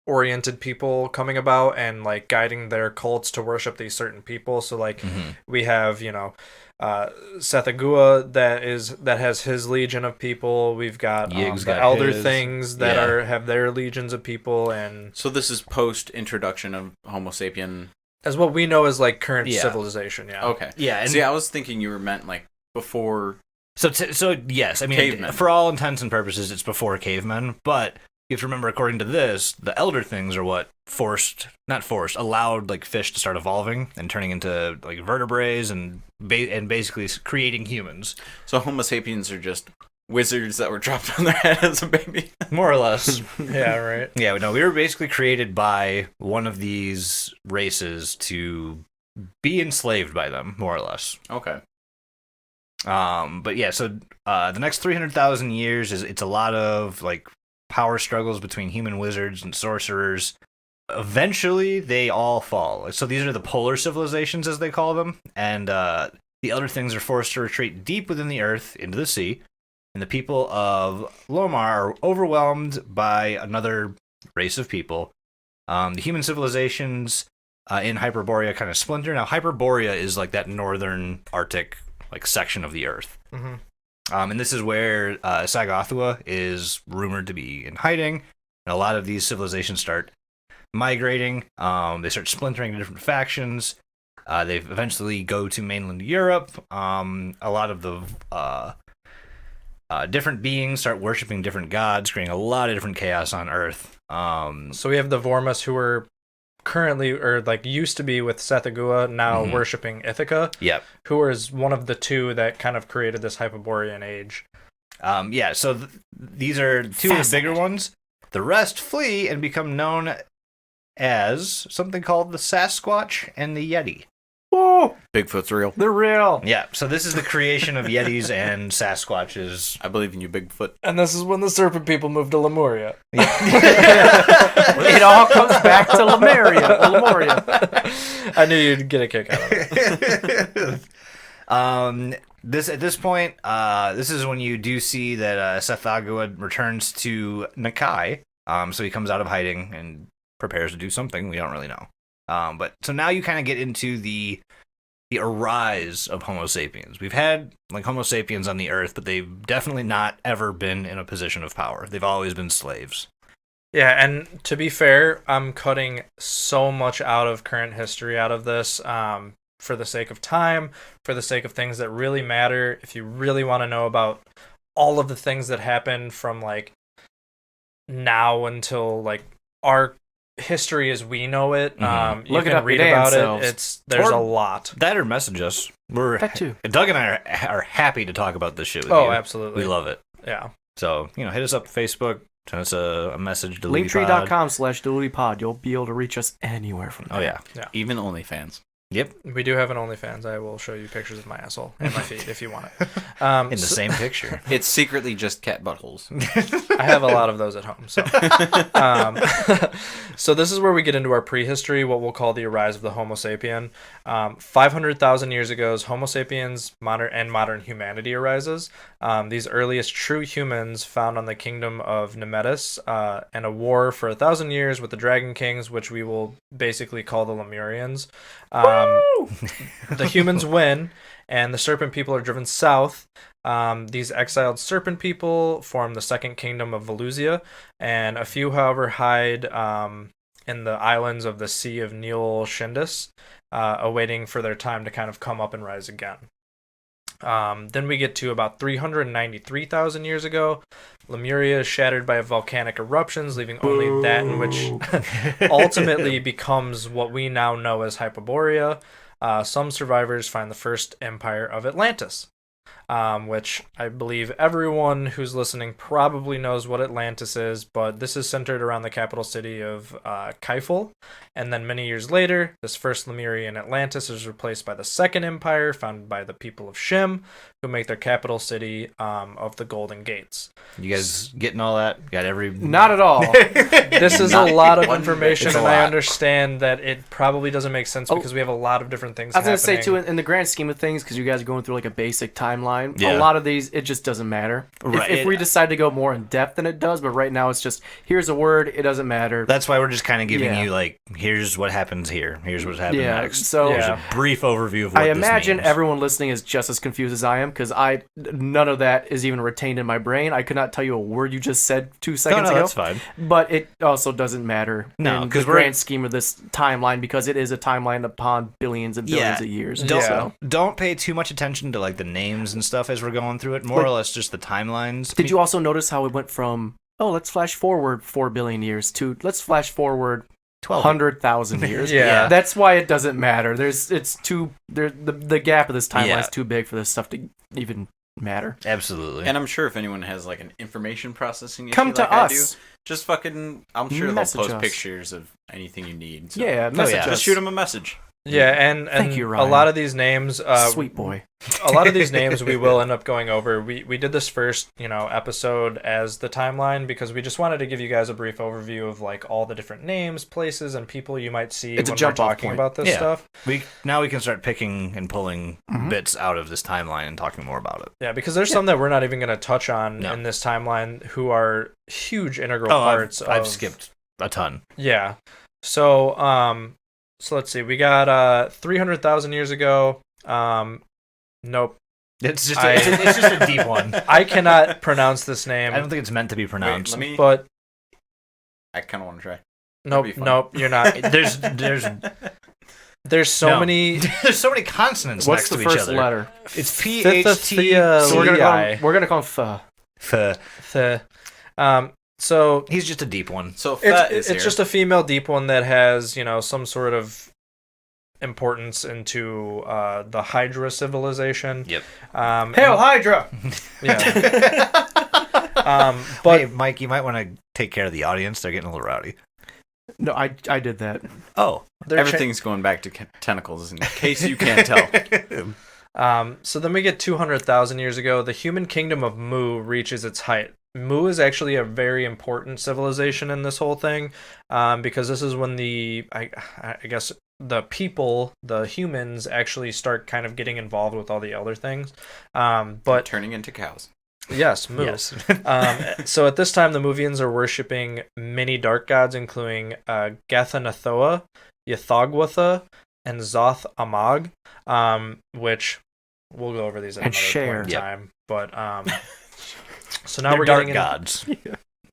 oriented people coming about and like guiding their cults to worship these certain people. So like we have, Sethagua that has his legion of people. We've got the elder things that have their legions of people, and so this is post introduction of Homo sapien, as what we know as like current civilization. Yeah. Okay. Yeah. And see, I was thinking you were meant like before. So yes, I mean, cavemen. For all intents and purposes, it's before cavemen. But you have to remember, according to this, the elder things are what allowed like fish to start evolving and turning into like vertebrates and basically creating humans. So Homo sapiens are just wizards that were dropped on their head as a baby, more or less. Yeah, right. Yeah, no, we were basically created by one of these races to be enslaved by them, more or less. Okay. But yeah, so the next 300,000 years it's a lot of like power struggles between human wizards and sorcerers. Eventually, they all fall. So these are the polar civilizations, as they call them, and the elder things are forced to retreat deep within the earth into the sea, and the people of Lomar are overwhelmed by another race of people. The human civilizations in Hyperborea kind of splinter. Now, Hyperborea is like that northern Arctic like section of the earth. Mm-hmm. And this is where Sagathua is rumored to be in hiding. And a lot of these civilizations start migrating. They start splintering into different factions. They eventually go to mainland Europe. A lot of the different beings start worshiping different gods, creating a lot of different chaos on Earth. So we have the Vormus, who are currently, or like used to be with Sethagua, now worshipping Ithaca. Yep. Who is one of the two that kind of created this Hyperborean age. So these are two of the bigger ones. The rest flee and become known as something called the Sasquatch and the Yeti. Oh, Bigfoot's real. they're real. Yeah, so this is the creation of Yetis and Sasquatches. I believe in you, Bigfoot. And this is when the serpent people moved to Lemuria. It all comes back to Lemuria. I knew you'd get a kick out of it. At this point, this is when you do see that Sethagua returns to Nakai. So he comes out of hiding and prepares to do something. We don't really know. But so now you kind of get into the arise of Homo sapiens. We've had like Homo sapiens on the Earth, but they've definitely not ever been in a position of power. They've always been slaves. Yeah, and to be fair, I'm cutting so much out of current history out of this for the sake of time, for the sake of things that really matter. If you really want to know about all of the things that happened from like now until like our history as we know it, you Look can read about it. There's a lot. That or message us. That too. Doug and I are happy to talk about this shit with you. Oh, absolutely. We love it. Yeah. So, hit us up Facebook, send us a message. Linktree.com/DelutyPod. You'll be able to reach us anywhere from there. Oh, yeah. Even OnlyFans. Yep. We do have an OnlyFans. I will show you pictures of my asshole and my feet if you want it. In the same picture. It's secretly just cat buttholes. I have a lot of those at home. So, so this is where we get into our prehistory, what we'll call the rise of the Homo sapien. 500,000 years ago, Homo sapiens modern humanity arises. These earliest true humans found on the kingdom of Nemetis, and a war for 1,000 years with the Dragon Kings, which we will basically call the Lemurians. The humans win, and the serpent people are driven south. These exiled serpent people form the second kingdom of Volusia, and a few, however, hide in the islands of the Sea of Neil Shindus, awaiting for their time to kind of come up and rise again. Then we get to about 393,000 years ago. Lemuria is shattered by volcanic eruptions, leaving only that in which ultimately becomes what we now know as Hyperborea. Some survivors find the first empire of Atlantis, which I believe everyone who's listening probably knows what Atlantis is, but this is centered around the capital city of Kaiful. And then many years later, this first Lemurian Atlantis is replaced by the second empire, founded by the people of Shim, who make their capital city of the Golden Gates. You guys getting all that? Got every... Not at all. This is a lot of information, and I understand that it probably doesn't make sense because we have a lot of different things happening. I was going to say, too, in the grand scheme of things, because you guys are going through like a basic timeline timeline. Yeah. A lot of these, it just doesn't matter. Right. If we decide to go more in depth than it does, but right now it's just, here's a word, it doesn't matter. That's why we're just kind of giving Yeah. you, like, here's what happens here. Here's what's happening Yeah, next. so- Here's Yeah. a brief overview of what I this imagine means. everyone listening is just as confused as I am, because none of that is even retained in my brain. I could not tell you a word you just said 2 seconds no, ago. that's fine. But it also doesn't matter No, in 'cause the we're- grand scheme of this timeline, because it is a timeline upon billions and billions Yeah. of years. Don't- So, Don't pay too much attention to, like, the names and stuff as we're going through it. More Like- or less just the timelines. did you also notice how it went from, let's flash forward 4 billion years to let's flash forward 100,000 years? Yeah. That's why it doesn't matter. The gap of this timeline Yeah. is too big for this stuff to even matter. Absolutely. And I'm sure if anyone has like an information processing issue Come to like I do, us. just fucking, I'm sure they'll Message post us. pictures of anything you need. So Yeah, message yeah. us. just shoot them a message. Yeah, and Thank you, a Ryan. lot of these names, Sweet boy. a lot of these names we will end up going over. We did this first, episode as the timeline because we just wanted to give you guys a brief overview of like all the different names, places, and people you might see It's a when we're jump-off talking point. about this Yeah. stuff. Now we can start picking and pulling Mhm. bits out of this timeline and talking more about it. Yeah, because there's some that we're not even going to touch on No. in this timeline who are huge integral Oh, parts. I've of, skipped a ton. Yeah. So let's see. We got 300,000 years ago. Nope. It's just I- it's just a deep one. I cannot pronounce this name. I don't think it's meant to be pronounced. Wait, let me. But I kind of want to try. nope, be fun. nope, you're not. There's so No. many. There's so many consonants What's next the to first each other. letter? It's P-H-T. So we're Lei. gonna call him F. So He's just a deep one. So Fett it's is here. just a female deep one that has some sort of importance into the Hydra civilization. Yep. Hail Hydra! Yeah. But But hey, Mike, you might want to take care of the audience. They're getting a little rowdy. No, I did that. Oh, Everything's going back to tentacles, in case you can't tell. So then we get 200,000 years ago. The human kingdom of Mu reaches its height. Mu is actually a very important civilization in this whole thing, because this is when I guess the people, the humans, actually start kind of getting involved with all the other things. But Turning into cows. yes, Mu. yes. So at this time, the Muvians are worshipping many dark gods, including Geth Anathoa, Ythogwatha, and Zoth Amag, which we'll go over these at And another share. point in Yep. time. But so now They're we're dark getting gods.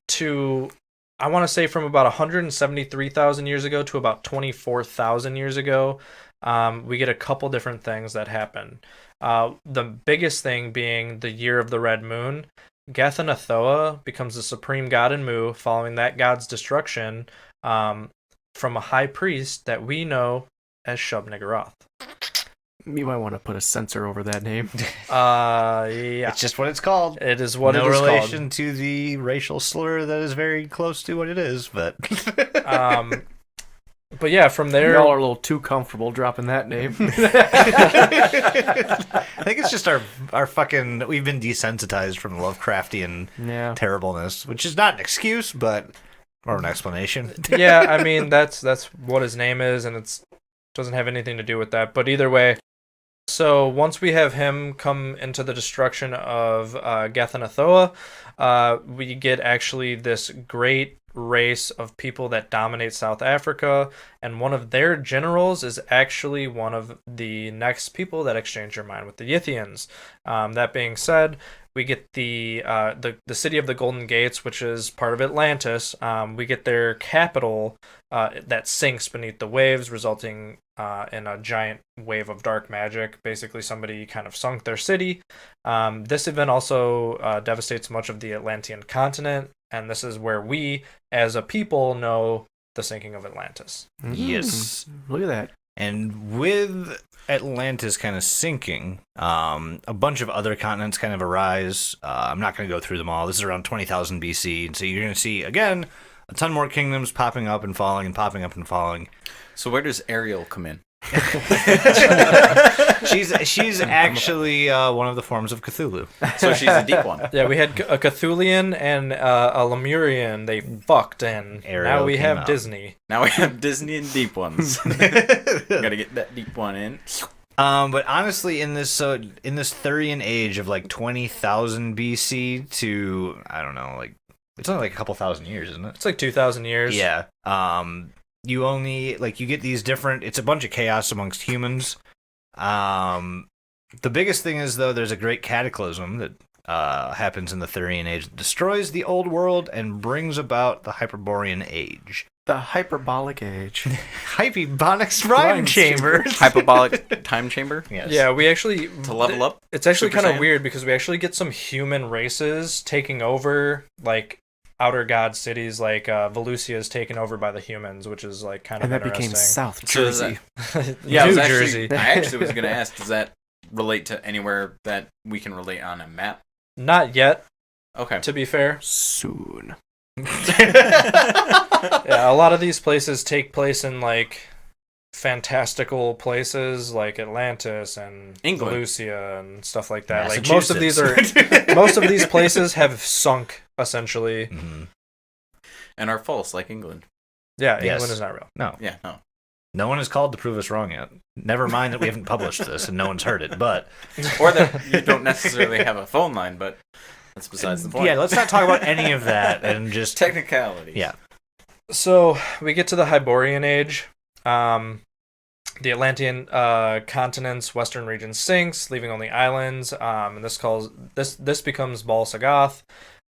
to, I want to say, from about 173,000 years ago to about 24,000 years ago. We get a couple different things that happen. The biggest thing being the year of the red moon. Geth Anathoa becomes the supreme god in Mu following that god's destruction from a high priest that we know as Shub-Niggurath. You might want to put a censor over that name. Yeah, It's just what it's called. it is what no it is relation to the racial slur that is very close to what it is, but called. But yeah, from there, Y'all are a little too comfortable dropping that name. I think it's just our fucking. We've been desensitized from Lovecraftian Yeah. terribleness, which is not an excuse, but or an explanation. yeah, I mean that's what his name is, and it's doesn't have anything to do with that. But either way, so once we have him come into the destruction of Geth Anathoa, we get actually this great race of people that dominate South Africa, and one of their generals is actually one of the next people that exchange their mind with the Yithians. That being said, we get the city of the Golden Gates, which is part of Atlantis. We get their capital that sinks beneath the waves, resulting in a giant wave of dark magic. Basically, somebody kind of sunk their city. This event also devastates much of the Atlantean continent, and this is where we, as a people, know the sinking of Atlantis. Yes. Look at that. And with Atlantis kind of sinking, a bunch of other continents kind of arise. I'm not going to go through them all. This is around 20,000 BC. And so you're going to see, again, a ton more kingdoms popping up and falling and popping up and falling. So where does Ariel come in? She's actually one of the forms of Cthulhu. So she's a deep one. Yeah, we had a Cthulian and a Lemurian. They fucked, and Ariel now we came have out. Disney. Now we have Disney and deep ones. Gotta get that deep one in. But honestly, in this Thurian age of like 20,000 BC to I don't know, like it's only like a couple thousand years, isn't it? It's like 2,000 years. Yeah. You only you get these different. It's a bunch of chaos amongst humans. The biggest thing is though, there's a great cataclysm that happens in the Thurian age that destroys the old world and brings about the Hyperborean age. The hyperbolic age. Hypebonics rhyme chamber. Hyperbolic time chamber. Yes. Yeah, we actually To level up. It's actually Super kind of Saiyan? weird because we actually get some human races taking over, like outer god cities, like Volusia is taken over by the humans, which is like kind And of that became interesting. South So is Jersey. Yeah, New I Jersey. actually was going to ask, does that relate to anywhere that we can relate on a map? Not yet, Okay. to be fair. Soon. Yeah, a lot of these places take place in like fantastical places like Atlantis and England. Volusia and stuff like that. Like most of these places have sunk essentially. Mhm. And are false, like England. Yeah, Yes. England is not real. No. Yeah, no. No one has called to prove us wrong yet. Never mind that we haven't published this and no one's heard it, but Or that you don't necessarily have a phone line, but that's besides the point. yeah, let's not talk about any of that and just Technicality. yeah. So we get to the Hiborian Age. The Atlantean continent's western region sinks, leaving only islands. And this becomes Balsagoth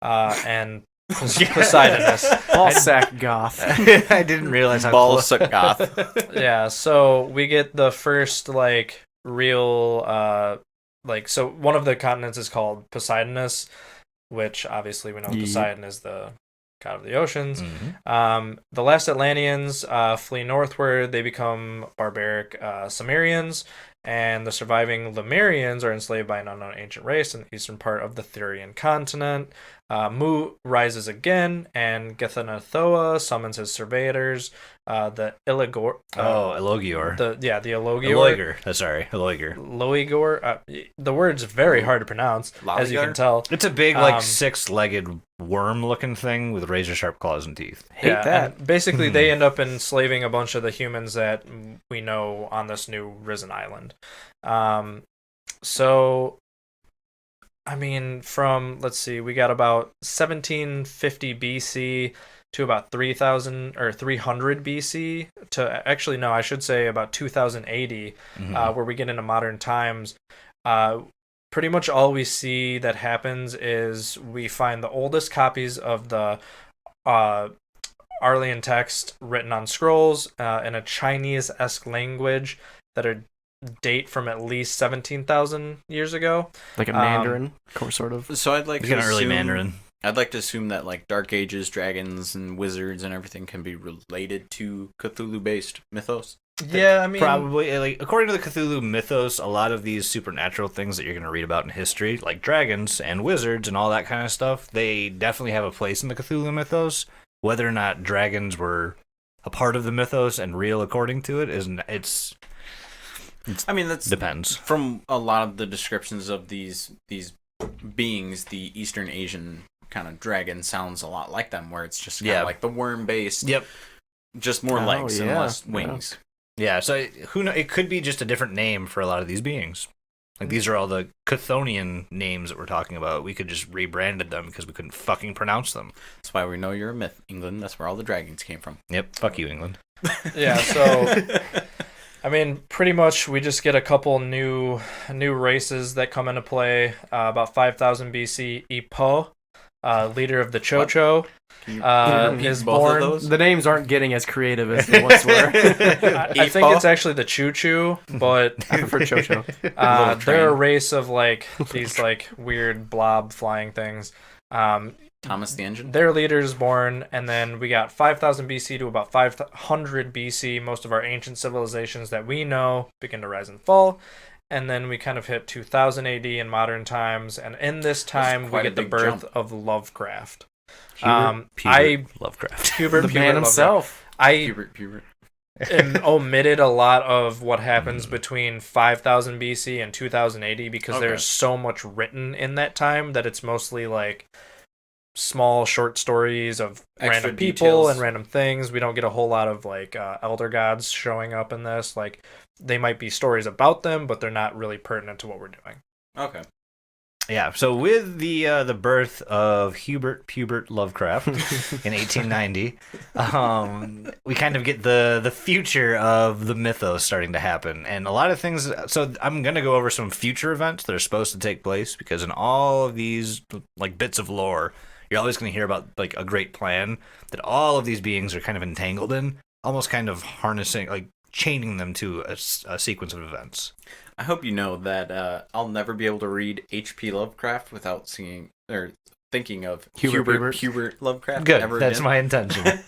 and Poseidonus. Ballsack goth. I didn't realize how Ball close. suck goth. Yeah, so we get the first like real so one of the continents is called Poseidonus, which obviously we know Yeah. Poseidon is the god of the oceans. Mhm. The last Atlanteans flee northward. They become barbaric Cimmerians, and the surviving Lemurians are enslaved by an unknown ancient race in the eastern part of the Thurian continent. Mu rises again, and Gethanathoa summons his surveyors, the Illigor. Elogior. The Elogior. Eloiger. Sorry, Eloiger. Loigor. The word's very hard to pronounce, as you can Logigar? tell. It's a big, Um, six-legged worm-looking thing with razor-sharp claws and teeth. Hate that. and basically, they end up enslaving a bunch of the humans that we know on this new risen island. So, I mean, let's see, we got about 1750 BC to about 3,000 or 300 BC to actually, no, I should say about 2080, Mhm. where we get into modern times. Pretty much all we see that happens is we find the oldest copies of the Arlean text written on scrolls in a Chinese-esque language that are date from at least 17,000 years ago. Like a Mandarin, sort of. So I'd like It's to an early assume, Mandarin. I'd like to assume that like Dark Ages, dragons, and wizards and everything can be related to Cthulhu-based mythos. Yeah, I mean, Probably, according to the Cthulhu mythos, a lot of these supernatural things that you're going to read about in history, like dragons and wizards and all that kind of stuff, they definitely have a place in the Cthulhu mythos. Whether or not dragons were a part of the mythos and real according to it I mean, that's depends. from a lot of the descriptions of these beings. The Eastern Asian kind of dragon sounds a lot like them, where it's just kind of like the worm-based, Yep. just more Oh, legs and yeah, less yeah. wings. Yeah, so who knows? It could be just a different name for a lot of these beings. Like these are all the Chthonian names that we're talking about. We could just rebranded them because we couldn't fucking pronounce them. That's why we know you're a myth, England. That's where all the dragons came from. Yep. Fuck you, England. yeah, so I mean, pretty much we just get a couple new races that come into play. About 5,000 BC, Ipo, leader of the Chocho, Can you repeat is both born. of those? The names aren't getting as creative as they once were. I think it's actually the Choo Choo, but I prefer Chocho. they're a train. race of like these like weird blob flying things. Thomas the Engine. Their leader is born, and then we got 5,000 BC to about 500 BC. Most of our ancient civilizations that we know begin to rise and fall, and then we kind of hit 2000 AD in modern times. And in this time, we quite a get the big birth jump. of Lovecraft. Pubert Lovecraft. Hubert The man Lovecraft. himself. I Pubert. omitted a lot of what happens between 5000 BC and 2000 AD because Okay. there's so much written in that time that it's mostly like small short stories of Extra random people details. and random things. We don't get a whole lot of like elder gods showing up in this. Like they might be stories about them, but they're not really pertinent to what we're doing. Okay. Yeah, so with the birth of Hubert Lovecraft in 1890, we kind of get the future of the mythos starting to happen, and a lot of things. So I'm gonna go over some future events that are supposed to take place, because in all of these like bits of lore, you're always gonna hear about like a great plan that all of these beings are kind of entangled in, almost kind of harnessing, like chaining them to a sequence of events. I hope you know that I'll never be able to read H.P. Lovecraft without seeing or thinking of Hubert Lovecraft. Good, ever that's again. my intention.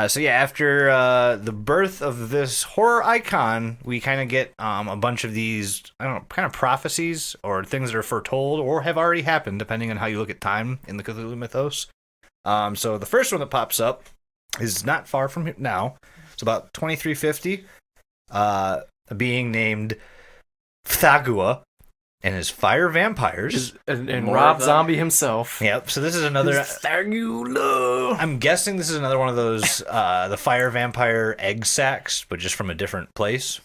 So yeah, after the birth of this horror icon, we kind of get a bunch of these, I don't know, kind of prophecies or things that are foretold or have already happened, depending on how you look at time in the Cthulhu mythos. So the first one that pops up is not far from now. It's about 2350. A being named Phthagua and his fire vampires. And More Rob of them? Zombie himself. Yep, so this is another... Phthagula. I'm guessing this is another one of those the fire vampire egg sacs, but just from a different place.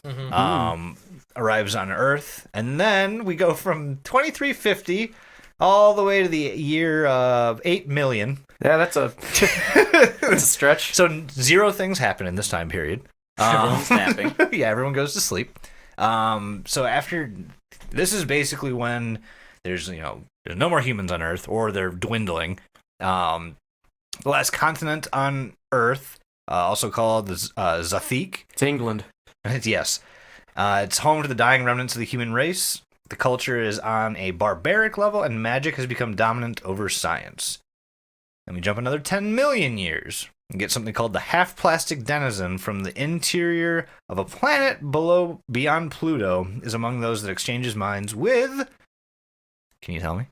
Arrives on Earth, and then we go from 2350 all the way to the year 8 million. Yeah, that's a stretch. So 0 things happen in this time period. Everyone's napping. Yeah, everyone goes to sleep. So after this is basically when there's no more humans on Earth, or they're dwindling. The last continent on Earth, also called the Zathik. It's England. Yes, it's home to the dying remnants of the human race. The culture is on a barbaric level, and magic has become dominant over science. Then we jump another 10 million years and get something called the half-plastic denizen from the interior of a planet beyond Pluto, is among those that exchanges minds with... Can you tell me?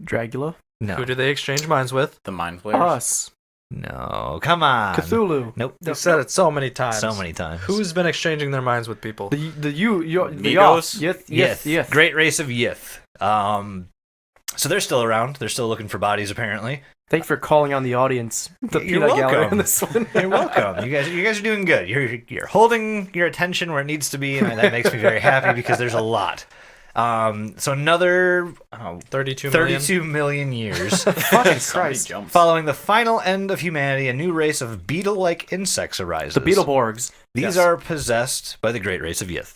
Dracula. No. Who do they exchange minds with? The Mind Flayers. Us. No. Come on. Cthulhu. Nope. You said it so many times. So many times. Who's been exchanging their minds with people? The Migos? Yith. Great race of Yith. So they're still around. They're still looking for bodies, apparently. Thank you for calling on the audience. The You're peanut gallery welcome. on this one. You're welcome. You guys are doing good. You're holding your attention where it needs to be, and that makes me very happy because there's a lot. So another 32 million years. Fucking Somebody Christ. jumps. Following the final end of humanity, a new race of beetle-like insects arises. The Beatleborgs. These Yes. are possessed by the great race of Yith.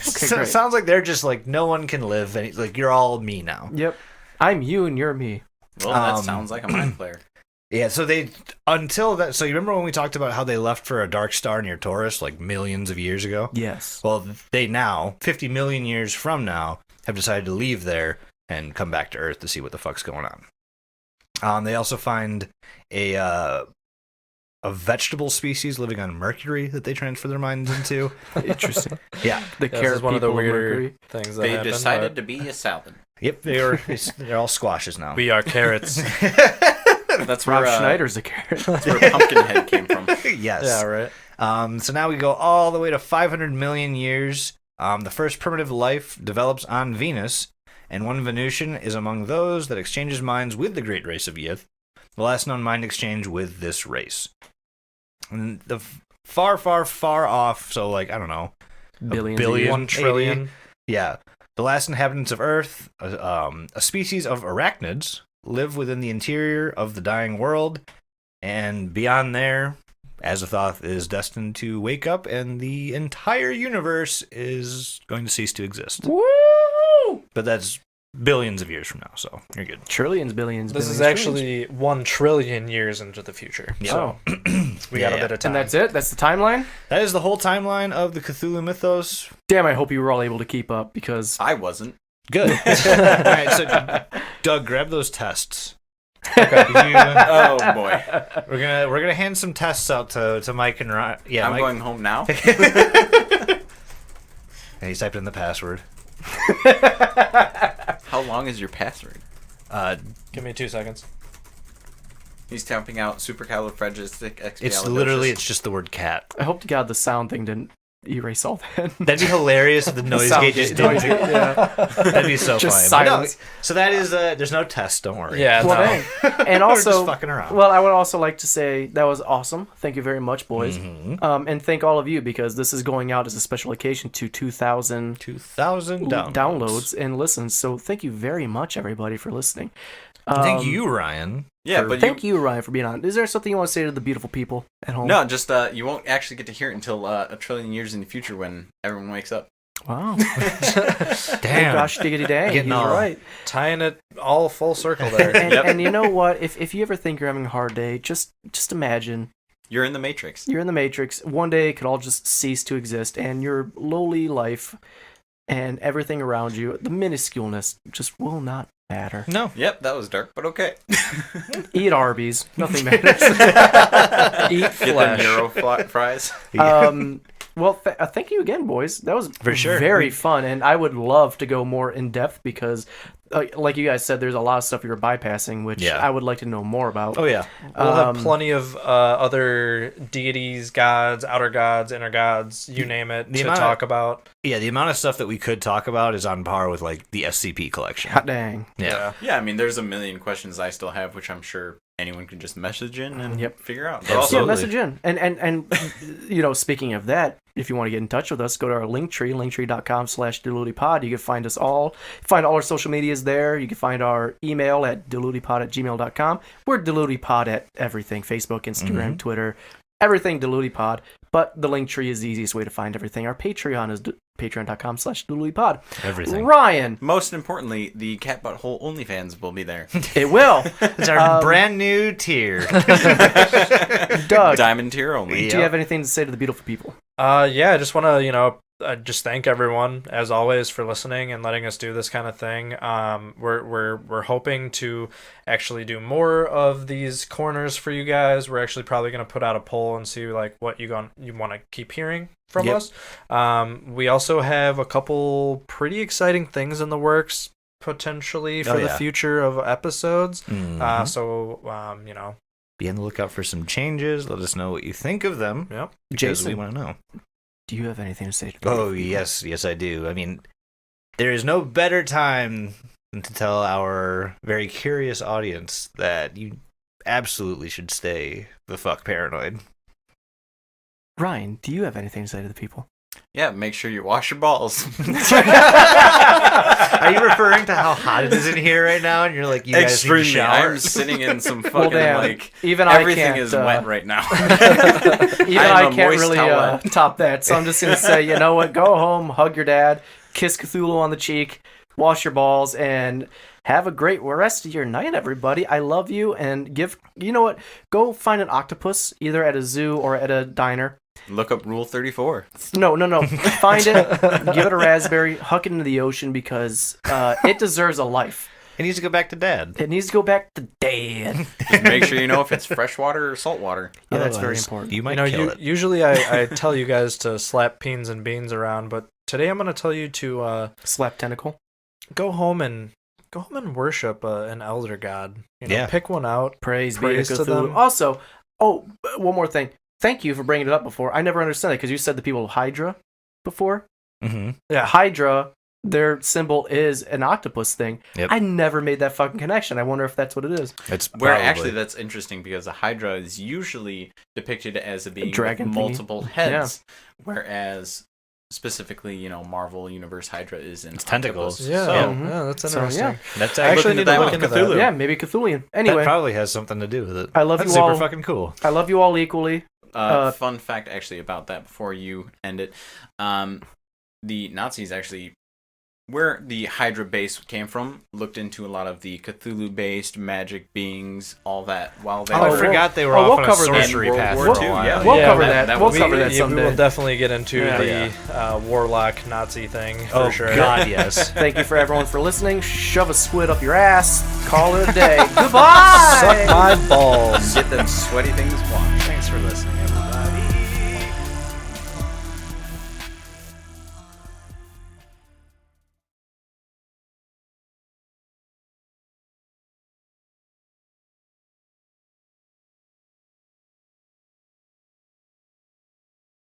So great. it sounds like they're just like, no one can live, and like you're all me now. Yep. I'm you and you're me. Well, that sounds like a Mind Flayer. Yeah, so so you remember when we talked about how they left for a dark star near Taurus like millions of years ago? Yes. Well, they now, 50 million years from now, have decided to leave there and come back to Earth to see what the fuck's going on. They also find a vegetable species living on Mercury that they transfer their minds into. Interesting. Yeah. The Yeah, this carrot is one of the people weirder Mercury. things that They happen, decided but to be a salad. Yep, they're all squashes now. we are carrots. That's Rob where Schneider's a carrot. that's where Pumpkinhead came from. Yes. Yeah, right. So now we go all the way to 500 million years. The first primitive life develops on Venus, and one Venusian is among those that exchanges minds with the great race of Yith, the last known mind exchange with this race. And the far, far, far off, so like, I don't know, Billions. billion. 1 trillion. yeah, the last inhabitants of Earth, a species of arachnids, live within the interior of the dying world, and beyond there, Azathoth is destined to wake up, and the entire universe is going to cease to exist. Woo! But that's billions of years from now, so you're good. Trillions, billions. This is billions, actually 1 trillion years into the future. Yeah. So we got a bit of time. And that's it? That's the timeline? That is the whole timeline of the Cthulhu mythos. Damn, I hope you were all able to keep up because I wasn't. Good. All right, so Doug, grab those tests. Okay. Oh boy. We're gonna hand some tests out to Mike and Ryan. Yeah, I'm Mike. going home now. And he's typed in the password. How long is your password? Give me 2 seconds. He's tapping out supercalifragisticexpialidocious. It's literally it's just the word cat. I hope to God the sound thing didn't erase all that. That'd be hilarious if the noise Sound gate just noise didn't. gate, yeah. That'd be so Just funny. But no, silence. so that is there's no test. Don't worry. Yeah, Well, no. dang. And We're also, just fucking around. well, I would also like to say that was awesome. Thank you very much, boys. And thank all of you because this is going out as a special occasion to 2,000 2,000 downloads and listens. So thank you very much, everybody, for listening. Thank you, Ryan. Yeah, for- but Thank you, Ryan, for being on. Is there something you want to say to the beautiful people at home? No, just you won't actually get to hear it until a trillion years in the future when everyone wakes up. Wow. Damn. Oh, gosh, diggity dang. Getting He's all- right. Tying it all full circle there. And, Yep. and you know what? If you ever think you're having a hard day, just imagine You're in the Matrix. you're in the Matrix. One day it could all just cease to exist, and your lowly life and everything around you, the minusculeness, just will not matter. No. Yep, that was dark, but okay. Eat Arby's. Nothing matters. Eat Get them flesh. Euro fries. Well, thank you again, boys. That was For sure. very fun, and I would love to go more in depth because, like you guys said, there's a lot of stuff you're bypassing, which Yeah. I would like to know more about. Oh yeah. We'll have plenty of other deities, gods, outer gods, inner gods, you name it, The to amount of- talk about. Yeah, the amount of stuff that we could talk about is on par with like the SCP collection. Hot dang. Yeah. Yeah, I mean, there's a million questions I still have, which I'm sure anyone can just message in and Yep. figure out. But Yeah, also, message in. And you know, speaking of that, if you want to get in touch with us, go to our Linktree, linktree.com/deludipod. You can find us all. Find all our social medias there. You can find our email at deludipod@gmail.com. We're deludipod at everything: Facebook, Instagram, Twitter, everything deludipod. But the Linktree is the easiest way to find everything. Our Patreon is patreon.com/deludipod. Everything. Ryan, most importantly, the Cat Butthole OnlyFans will be there. it will. It's our brand new tier. Doug, Diamond tier only. do you have anything to say to the beautiful people? Yeah, I just want to, just thank everyone as always for listening and letting us do this kind of thing. We're hoping to actually do more of these corners for you guys. We're actually probably going to put out a poll and see like what you want to keep hearing from Yep. us. We also have a couple pretty exciting things in the works potentially for Oh, the yeah. future of episodes. Mhm. So Be on the lookout for some changes. Let us know what you think of them. Yep. Because Jason. we want to know. Do you have anything to say to the Oh, beautiful people? yes, I do. I mean, there is no better time than to tell our very curious audience that you absolutely should stay the fuck paranoid. Ryan, do you have anything to say to the people? Yeah, make sure you wash your balls. Are you referring to how hot it is in here right now? And you're like, you guys need Extremely. to shower? I'm sitting in some Well, fucking damn. like Even everything I can't, is wet right now. Even I am I a can't moist really towelette. top that, so I'm just gonna say, you know what? Go home, hug your dad, kiss Cthulhu on the cheek, wash your balls, and have a great rest of your night, everybody. I love you, and you know what? Go find an octopus either at a zoo or at a diner. Look up Rule 34. No. Find it, give it a raspberry, huck it into the ocean because it deserves a life. It needs to go back to dad. It needs to go back to dad. Just make sure you know if it's fresh water or salt water. Yeah, that's very Otherwise, important. You might kill it. Usually I tell you guys to slap peens and beans around, but today I'm going to tell you to Slap tentacle. go home and worship an elder god. Yeah. Pick one out. Praise be Praise to to Cthulhu. them. Also, one more thing. Thank you for bringing it up before. I never understood that because you said the people of Hydra before. Mm-hmm. Yeah. Hydra, their symbol is an octopus thing. Yep. I never made that fucking connection. I wonder if that's what it is. It's Where probably- actually that's interesting because a Hydra is usually depicted as a being dragon with thingy. multiple heads, whereas specifically, Marvel Universe Hydra is in tentacles. octopus. Yeah, So, yeah, that's So, interesting. yeah. That's I actually actually into need to that look one. into Cthulhu. that. Yeah, maybe Cthulian. that Anyway, probably has something to do with it. I love That's you super all. fucking cool. I love you all equally. fun fact actually about that before you end it. The Nazis actually, where the Hydra base came from, looked into a lot of the Cthulhu-based magic beings, all that, while they Oh, I were forgot they were we'll off on a cover that. sorcery in World path War for a II, while. yeah. We'll Yeah, cover that- that. that We'll was- cover that We someday. will definitely get into Yeah. the warlock Nazi thing for Oh, sure. God, yes. Thank you for everyone for listening. Shove a squid up your ass. Call it a day. Goodbye. Suck my balls. get them sweaty things washed. Thanks for listening.